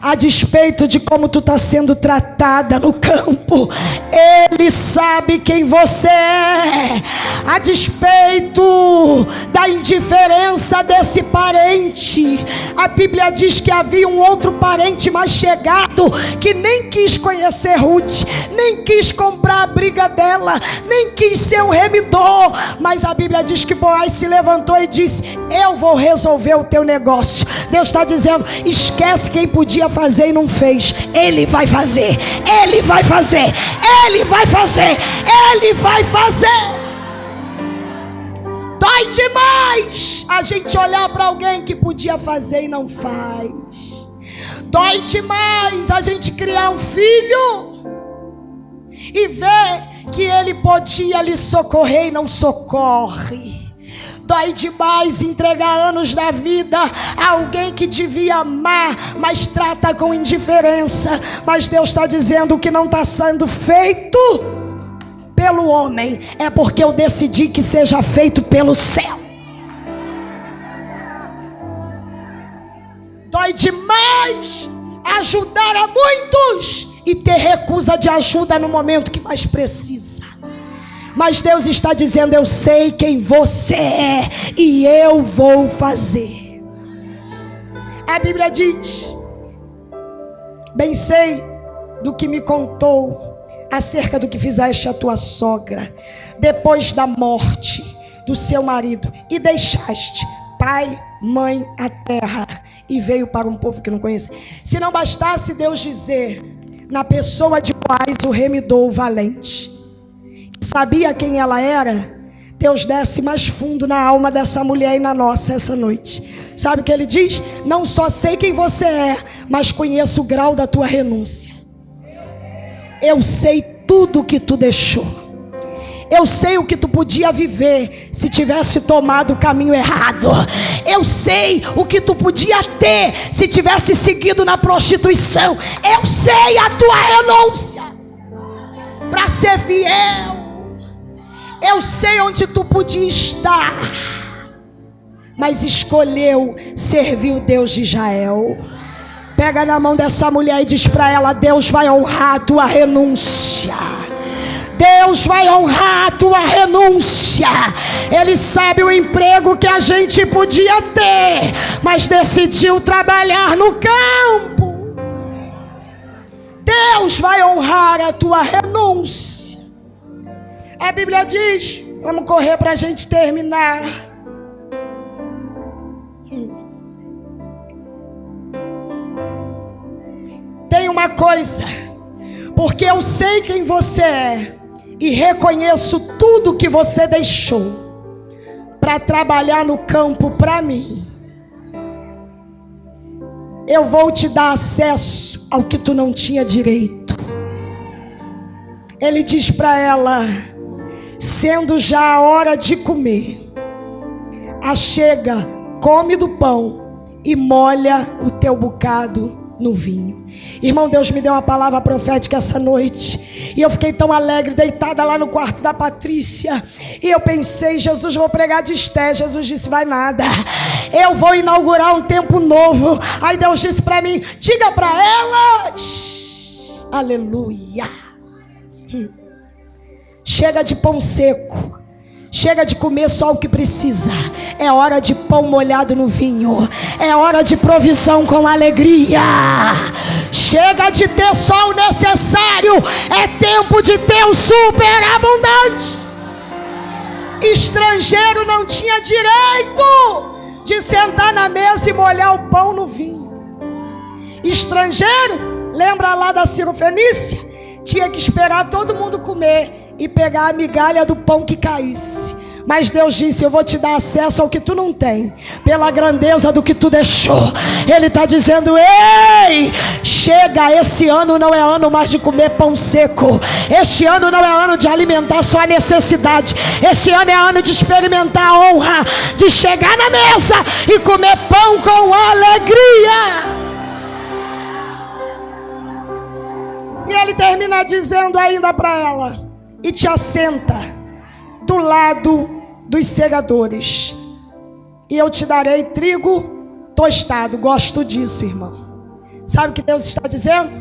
a despeito de como tu está sendo tratada no campo, Ele sabe quem você é. A despeito da indiferença desse parente, a Bíblia diz que havia um outro parente mais chegado que nem quis conhecer Ruth, nem quis comprar a briga dela, nem quis ser um remidor. Mas a Bíblia diz que Boaz se levantou e disse: eu vou resolver o teu negócio. Deus está dizendo: esquece quem podia fazer e não fez. Ele vai fazer, Ele vai fazer, Ele vai fazer, Ele vai fazer. Dói demais a gente olhar para alguém que podia fazer e não faz. Dói demais a gente criar um filho e ver que ele podia lhe socorrer e não socorre. Dói demais entregar anos da vida a alguém que devia amar, mas trata com indiferença. Mas Deus está dizendo: o que não está sendo feito pelo homem é porque eu decidi que seja feito pelo céu. Dói demais ajudar a muitos e ter recusa de ajuda no momento que mais precisa. Mas Deus está dizendo: eu sei quem você é e eu vou fazer. A Bíblia diz: bem sei do que me contou acerca do que fizeste a tua sogra depois da morte do seu marido, e deixaste pai, mãe, a terra, e veio para um povo que não conhece. Se não bastasse Deus dizer na pessoa de Boaz, o remidor, o valente, sabia quem ela era, Deus desce mais fundo na alma dessa mulher e na nossa essa noite. Sabe o que Ele diz? Não só sei quem você é, mas conheço o grau da tua renúncia. Eu sei tudo que tu deixou. Eu sei o que tu podia viver se tivesse tomado o caminho errado. Eu sei o que tu podia ter se tivesse seguido na prostituição. Eu sei a tua renúncia para ser fiel. Eu sei onde tu podia estar, mas escolheu servir o Deus de Israel. Pega na mão dessa mulher e diz para ela: Deus vai honrar a tua renúncia. Deus vai honrar a tua renúncia. Ele sabe o emprego que a gente podia ter, mas decidiu trabalhar no campo. Deus vai honrar a tua renúncia. A Bíblia diz, vamos correr para a gente terminar. Tem uma coisa, porque eu sei quem você é e reconheço tudo que você deixou para trabalhar no campo para mim. Eu vou te dar acesso ao que tu não tinha direito. Ele diz para ela: sendo já a hora de comer, achega, come do pão e molha o teu bocado no vinho. Irmão, Deus me deu uma palavra profética essa noite, e eu fiquei tão alegre, deitada lá no quarto da Patrícia, e eu pensei: Jesus, vou pregar de Esté. Jesus disse: vai nada, eu vou inaugurar um tempo novo. Aí Deus disse para mim: diga para elas, aleluia, chega de pão seco, chega de comer só o que precisa. É hora de pão molhado no vinho. É hora de provisão com alegria. Chega de ter só o necessário. É tempo de ter o superabundante. Estrangeiro não tinha direito de sentar na mesa e molhar o pão no vinho. Estrangeiro, lembra lá da Cirofenícia? Tinha que esperar todo mundo comer e pegar a migalha do pão que caísse. Mas Deus disse: eu vou te dar acesso ao que tu não tem, pela grandeza do que tu deixou. Ele está dizendo: ei, chega, esse ano não é ano mais de comer pão seco. Este ano não é ano de alimentar só a necessidade. Esse ano é ano de experimentar a honra de chegar na mesa e comer pão com alegria. E ele termina dizendo ainda para ela: e te assenta do lado dos segadores, e eu te darei trigo tostado. Gosto disso, irmão. Sabe o que Deus está dizendo?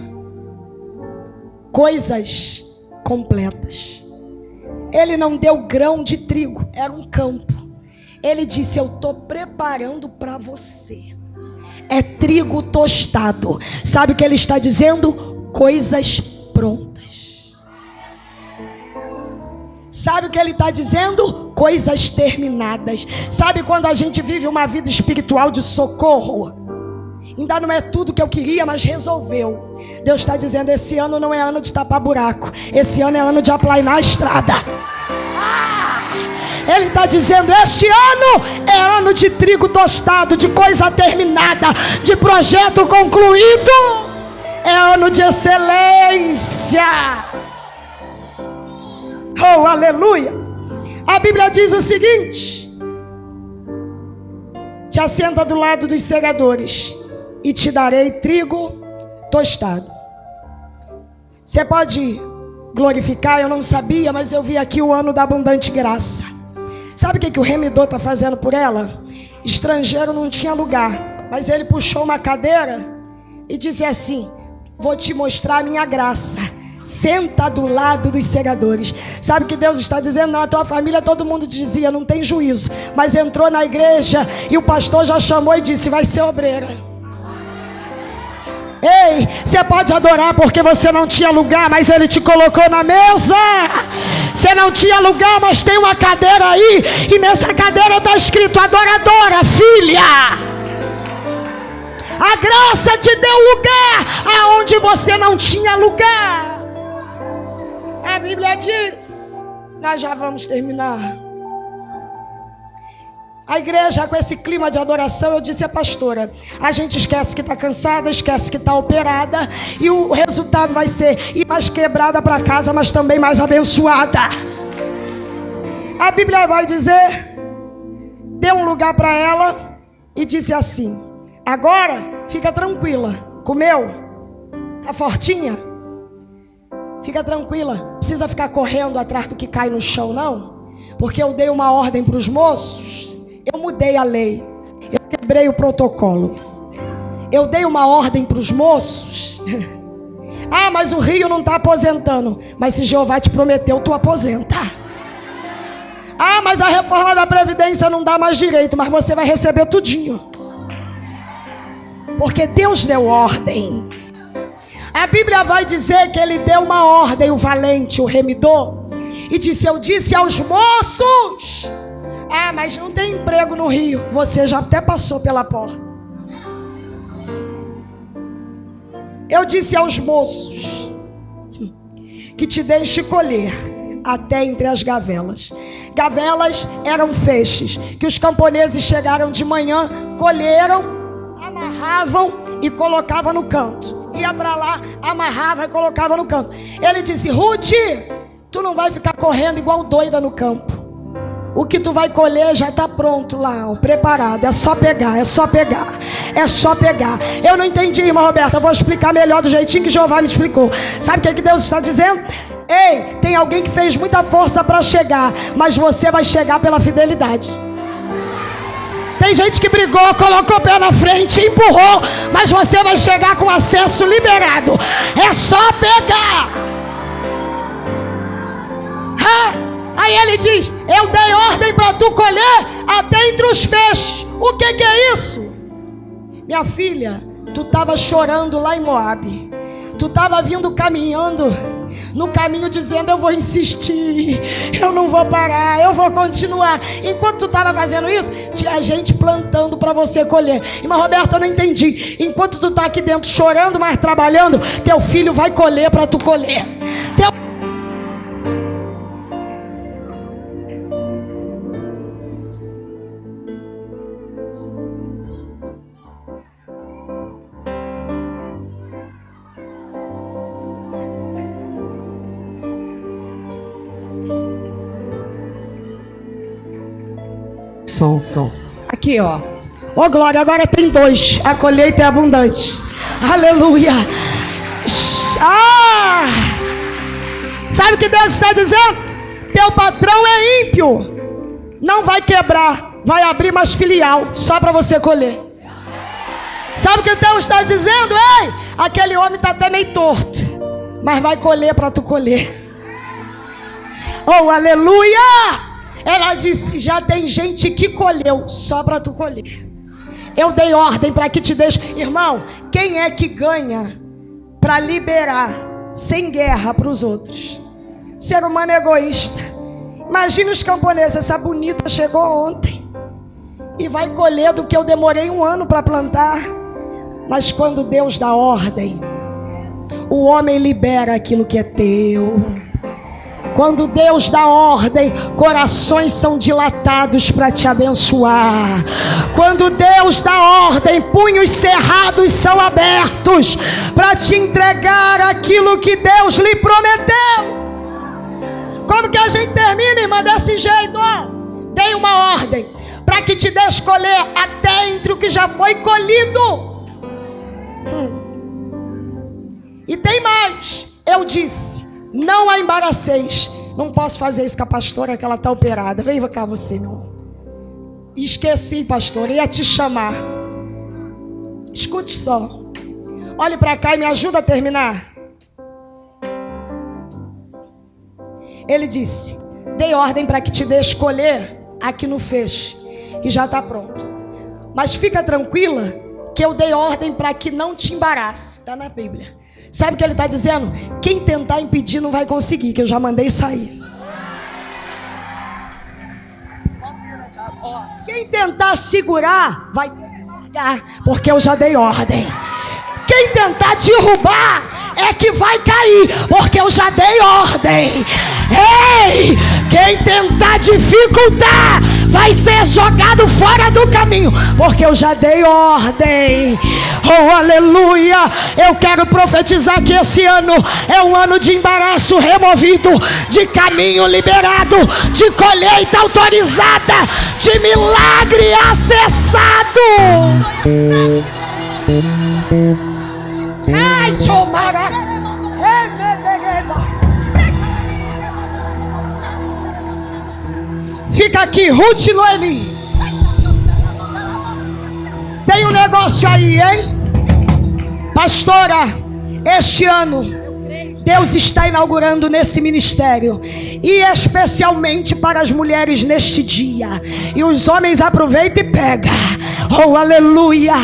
Coisas completas. Ele não deu grão de trigo, era um campo. Ele disse: eu estou preparando para você. É trigo tostado. Sabe o que ele está dizendo? Coisas prontas. Sabe o que ele está dizendo? Coisas terminadas. Sabe quando a gente vive uma vida espiritual de socorro? Ainda não é tudo que eu queria, mas resolveu. Deus está dizendo: esse ano não é ano de tapar buraco. Esse ano é ano de aplainar a estrada. Ele está dizendo: este ano é ano de trigo tostado, de coisa terminada, de projeto concluído. É ano de excelência. Oh, aleluia. A Bíblia diz o seguinte: te assenta do lado dos segadores e te darei trigo tostado. Você pode glorificar, eu não sabia, mas eu vi aqui o ano da abundante graça. Sabe o que o remidor está fazendo por ela? Estrangeiro não tinha lugar, mas ele puxou uma cadeira e disse assim: vou te mostrar a minha graça. Senta do lado dos segadores. Sabe o que Deus está dizendo? Na tua família todo mundo dizia: não tem juízo. Mas entrou na igreja e o pastor já chamou e disse: vai ser obreira. Ei, você pode adorar porque você não tinha lugar, mas ele te colocou na mesa. Você não tinha lugar, mas tem uma cadeira aí, e nessa cadeira está escrito: adoradora, filha. A graça te deu lugar aonde você não tinha lugar. A Bíblia diz, nós já vamos terminar. A igreja com esse clima de adoração, eu disse à pastora: a gente esquece que está cansada, esquece que está operada, e o resultado vai ser ir mais quebrada para casa, mas também mais abençoada. A Bíblia vai dizer, deu um lugar para ela e disse assim: agora fica tranquila, comeu? Tá fortinha? Fica tranquila, não precisa ficar correndo atrás do que cai no chão, não. Porque eu dei uma ordem para os moços. Eu mudei a lei, eu quebrei o protocolo. Eu dei uma ordem para os moços. Ah, mas o Rio não está aposentando. Mas se Jeová te prometeu, tu aposenta. Ah, mas a reforma da Previdência não dá mais direito, mas você vai receber tudinho. Porque Deus deu ordem. A Bíblia vai dizer que ele deu uma ordem, o valente, o remidor, e disse: eu disse aos moços: ah, mas não tem emprego no Rio. Você já até passou pela porta. Eu disse aos moços que te deixe colher até entre as gavelas. Gavelas eram feixes que os camponeses chegaram de manhã, colheram, amarravam e colocavam no canto. ia para lá, amarrava e colocava no campo. Ele disse: Ruth, tu não vai ficar correndo igual doida no campo. O que tu vai colher já está pronto lá, ó, preparado. É só pegar, é só pegar, é só pegar. Eu não entendi, irmã Roberta. Eu vou explicar melhor do jeitinho que Jeová me explicou. Sabe o que Deus está dizendo? Ei, tem alguém que fez muita força para chegar, mas você vai chegar pela fidelidade. Tem gente que brigou, colocou o pé na frente, empurrou, mas você vai chegar com acesso liberado. É só pegar. Aí ele diz: eu dei ordem para tu colher até entre os feixes. O que é isso? Minha filha, tu estava chorando lá em Moabe. Tu estava vindo caminhando no caminho dizendo: eu vou insistir, eu não vou parar, eu vou continuar. Enquanto tu estava fazendo isso, tinha gente plantando para você colher. Irmã Roberta, eu não entendi. Enquanto tu está aqui dentro chorando, mas trabalhando, teu filho vai colher para tu colher. Som. Aqui, ó. Ô, glória, agora tem 2. A colheita é abundante. Aleluia. Sabe o que Deus está dizendo? Teu patrão é ímpio. Não vai quebrar. Vai abrir mais filial. Só para você colher. Sabe o que Deus está dizendo? Ei, aquele homem está até meio torto, mas vai colher para tu colher. Oh, aleluia. Ela disse: já tem gente que colheu só para tu colher. Eu dei ordem para que te deixe. Irmão, quem é que ganha para liberar sem guerra para os outros? Ser humano egoísta. Imagina os camponeses. Essa bonita chegou ontem e vai colher do que eu demorei 1 ano para plantar. Mas quando Deus dá ordem, o homem libera aquilo que é teu. Quando Deus dá ordem, corações são dilatados para te abençoar. Quando Deus dá ordem, punhos cerrados são abertos para te entregar aquilo que Deus lhe prometeu. Como que a gente termina, irmã, desse jeito? Dei uma ordem para que te deixe colher até entre o que já foi colhido. E tem mais. Eu disse: não a embaraceis. Não posso fazer isso com a pastora, que ela está operada. Vem cá você, meu irmão. Esqueci, pastor, ia te chamar. Escute só. Olhe para cá e me ajuda a terminar. Ele disse: dei ordem para que te dê escolher aqui no feixe, que já está pronto. Mas fica tranquila que eu dei ordem para que não te embarace. Está na Bíblia. Sabe o que ele está dizendo? Quem tentar impedir não vai conseguir, que eu já mandei sair. Quem tentar segurar vai ter que largar, porque eu já dei ordem. Quem tentar derrubar é que vai cair, porque eu já dei ordem. Ei, quem tentar dificultar vai ser jogado fora do caminho, porque eu já dei ordem. Oh, aleluia. Eu quero profetizar que esse ano é um ano de embaraço removido, de caminho liberado, de colheita autorizada, de milagre acessado. Ai, Tomara. Fica aqui, Ruth e Noemi. Tem um negócio aí, hein? Pastora, este ano Deus está inaugurando nesse ministério, e especialmente para as mulheres neste dia. E os homens aproveitam e pegam. Oh, aleluia.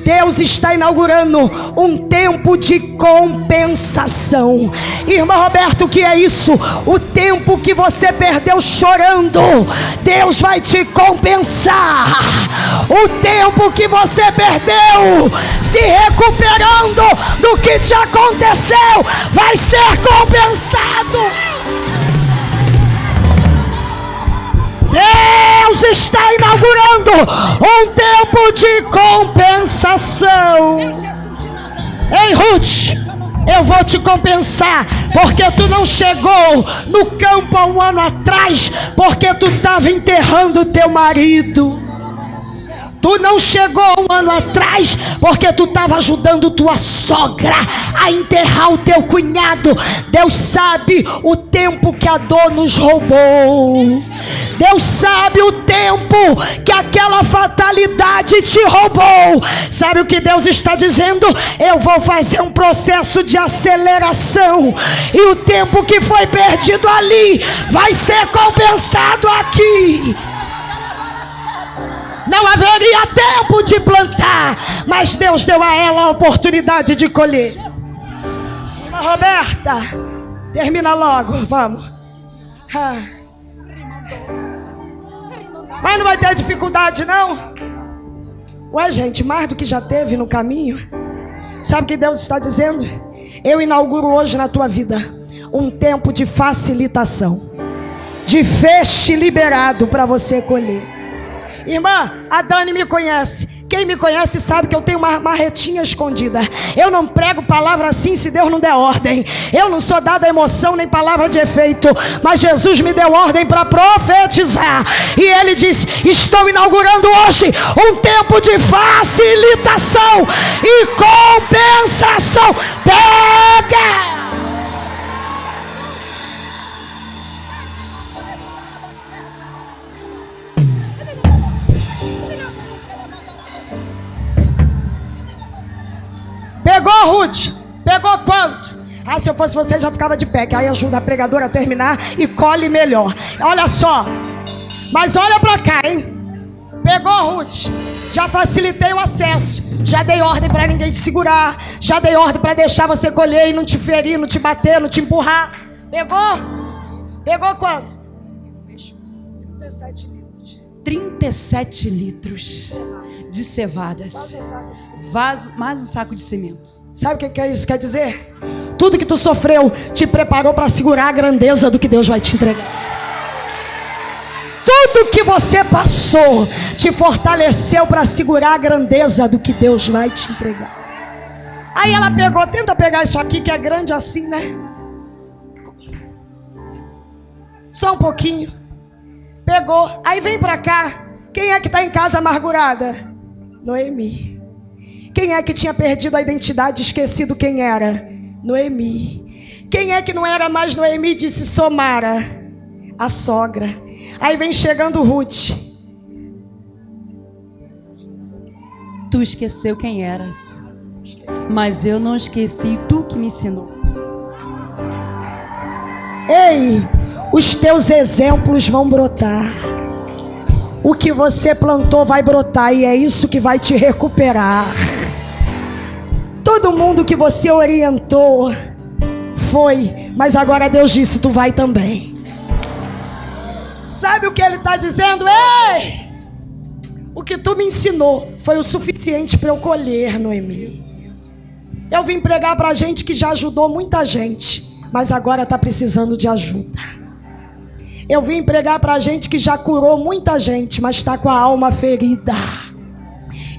Deus está inaugurando um tempo de compensação. Irmã Roberto, o que é isso? O tempo que você perdeu chorando, Deus vai te compensar. O tempo que você perdeu se recuperando do que te aconteceu vai ser compensado. Deus está inaugurando um tempo de compensação. Ei, Ruth, eu vou te compensar, porque tu não chegou no campo há um ano atrás, porque tu estava enterrando o teu marido. Tu não chegou um ano atrás porque tu estava ajudando tua sogra a enterrar o teu cunhado. Deus sabe o tempo que a dor nos roubou. Deus sabe o tempo que aquela fatalidade te roubou. Sabe o que Deus está dizendo? Eu vou fazer um processo de aceleração, e o tempo que foi perdido ali vai ser compensado aqui. Não haveria tempo de plantar, mas Deus deu a ela a oportunidade de colher. Irmã Roberta, termina logo, vamos. Mas não vai ter dificuldade, não? Ué, gente, mais do que já teve no caminho. Sabe o que Deus está dizendo? Eu inauguro hoje na tua vida um tempo de facilitação, de feixe liberado para você colher. Irmã, a Dani me conhece. Quem me conhece sabe que eu tenho uma marretinha escondida. Eu não prego palavra assim se Deus não der ordem. Eu não sou dada a emoção nem palavra de efeito, mas Jesus me deu ordem para profetizar. E Ele diz: estou inaugurando hoje um tempo de facilitação e compensação. Pega! Pegou, Ruth? Pegou quanto? Ah, se eu fosse você já ficava de pé, que aí ajuda a pregadora a terminar e colhe melhor. Olha só, mas olha pra cá, hein? Pegou, Ruth? Já facilitei o acesso, já dei ordem pra ninguém te segurar, já dei ordem pra deixar você colher e não te ferir, não te bater, não te empurrar. Pegou? Pegou quanto? 37 litros. 37 litros de cevadas. Mais um saco de cimento. Sabe o que isso quer dizer? Tudo que tu sofreu te preparou para segurar a grandeza do que Deus vai te entregar. Tudo que você passou te fortaleceu para segurar a grandeza do que Deus vai te entregar. Aí ela pegou, tenta pegar isso aqui que é grande assim, né? Só um pouquinho. Pegou, aí vem pra cá. Quem é que tá em casa amargurada? Noemi. Quem é que tinha perdido a identidade, esquecido quem era? Noemi. Quem é que não era mais Noemi, disse sou Mara? A sogra. Aí vem chegando Ruth. Tu esqueceu quem eras, mas eu não esqueci, tu que me ensinou. Ei, os teus exemplos vão brotar. O que você plantou vai brotar, e é isso que vai te recuperar. Todo mundo que você orientou foi, mas agora Deus disse, tu vai também. Sabe o que Ele está dizendo? Ei, o que tu me ensinou foi o suficiente para eu colher, Noemi. Eu vim pregar para gente que já ajudou muita gente, mas agora está precisando de ajuda. Eu vim pregar para gente que já curou muita gente, mas está com a alma ferida.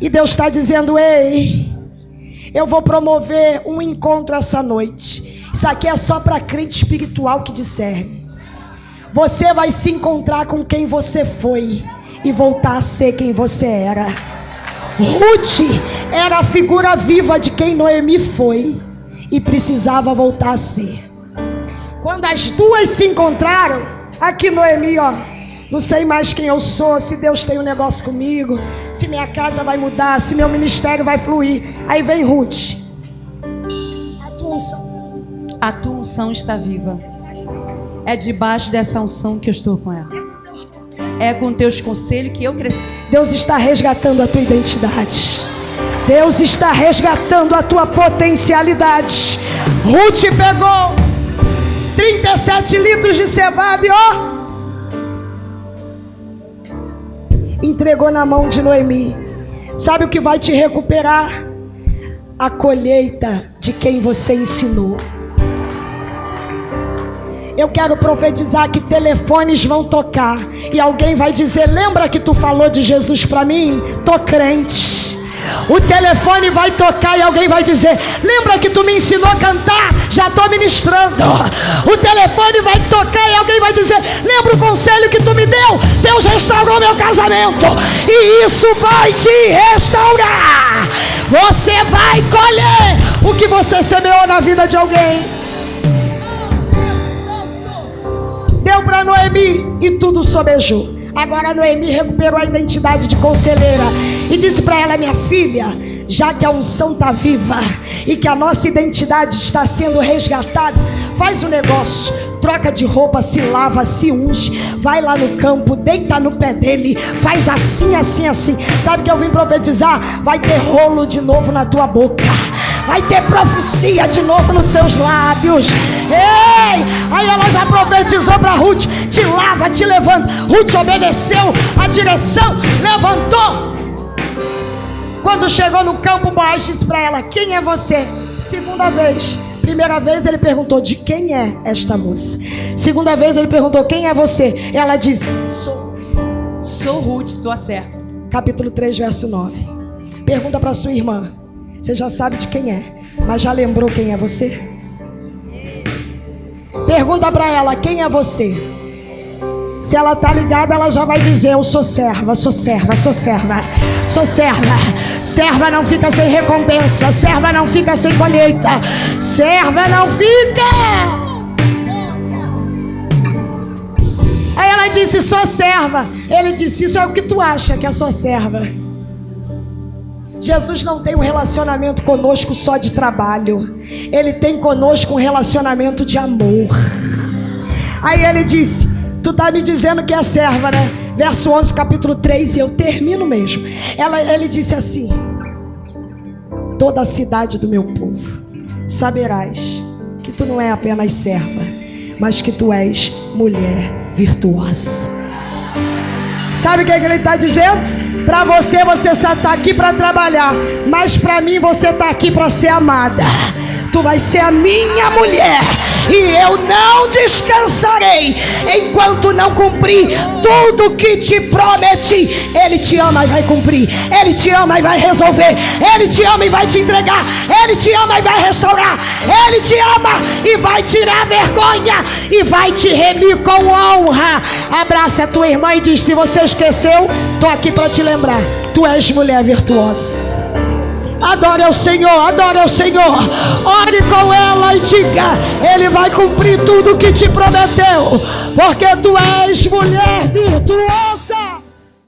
E Deus está dizendo, ei, eu vou promover um encontro essa noite. Isso aqui é só para crente espiritual que discerne. Você vai se encontrar com quem você foi e voltar a ser quem você era. Ruth era a figura viva de quem Noemi foi e precisava voltar a ser. Quando as duas se encontraram, aqui Noemi, ó, não sei mais quem eu sou, se Deus tem um negócio comigo, se minha casa vai mudar, se meu ministério vai fluir. Aí vem Ruth. A tua unção está viva. É debaixo dessa unção que eu estou com ela. É com teus conselhos que eu cresci. Deus está resgatando a tua identidade. Deus está resgatando a tua potencialidade. Ruth pegou 37 litros de cevada e ó, entregou na mão de Noemi. Sabe o que vai te recuperar? A colheita de quem você ensinou. Eu quero profetizar que telefones vão tocar e alguém vai dizer, lembra que tu falou de Jesus para mim? Tô crente. O telefone vai tocar e alguém vai dizer: lembra que tu me ensinou a cantar? Já estou ministrando. O telefone vai tocar e alguém vai dizer: lembra o conselho que tu me deu? Deus restaurou meu casamento. E isso vai te restaurar. Você vai colher o que você semeou na vida de alguém. Deu para Noemi e tudo sobejou. Agora Noemi recuperou a identidade de conselheira e disse para ela: minha filha, já que a unção está viva e que a nossa identidade está sendo resgatada, faz um negócio, troca de roupa, se lava, se unge, vai lá no campo, deita no pé dele, faz assim, assim, assim. Sabe que eu vim profetizar? Vai ter rolo de novo na tua boca, vai ter profecia de novo nos seus lábios. Ei! Aí ela já profetizou para Ruth: te lava, te levanta. Ruth obedeceu a direção, levantou. Quando chegou no campo, Boaz disse para ela: quem é você? Segunda vez. Primeira vez ele perguntou: de quem é esta moça? Segunda vez ele perguntou: quem é você? Ela disse: sou Ruth, sua serva. Capítulo 3, verso 9. Pergunta para sua irmã: você já sabe de quem é, mas já lembrou quem é você? Pergunta para ela: quem é você? Se ela tá ligada, ela já vai dizer: eu sou serva, sou serva, sou serva, sou serva. Serva não fica sem recompensa, serva não fica sem colheita, serva não fica. Aí ela disse: sou serva. Ele disse: isso é o que tu acha que é sua serva. Jesus não tem um relacionamento conosco só de trabalho. Ele tem conosco um relacionamento de amor. Aí ele disse: tu tá me dizendo que é serva, né? Verso 11, capítulo 3, e eu termino mesmo. Ele disse assim: toda a cidade do meu povo saberás que tu não é apenas serva, mas que tu és mulher virtuosa. Sabe o que ele está dizendo? Para você, você só está aqui para trabalhar, mas para mim você está aqui para ser amada. Tu vai ser a minha mulher, e eu não descansarei enquanto não cumprir tudo que te prometi. Ele te ama e vai cumprir. Ele te ama e vai resolver. Ele te ama e vai te entregar. Ele te ama e vai restaurar. Ele te ama e vai tirar a vergonha e vai te remir com honra. Abraça a tua irmã e diz: se você esqueceu, tô aqui para te lembrar. Tu és mulher virtuosa. Adore ao Senhor, adore ao Senhor. Ore com ela e diga: Ele vai cumprir tudo o que te prometeu, porque tu és mulher virtuosa.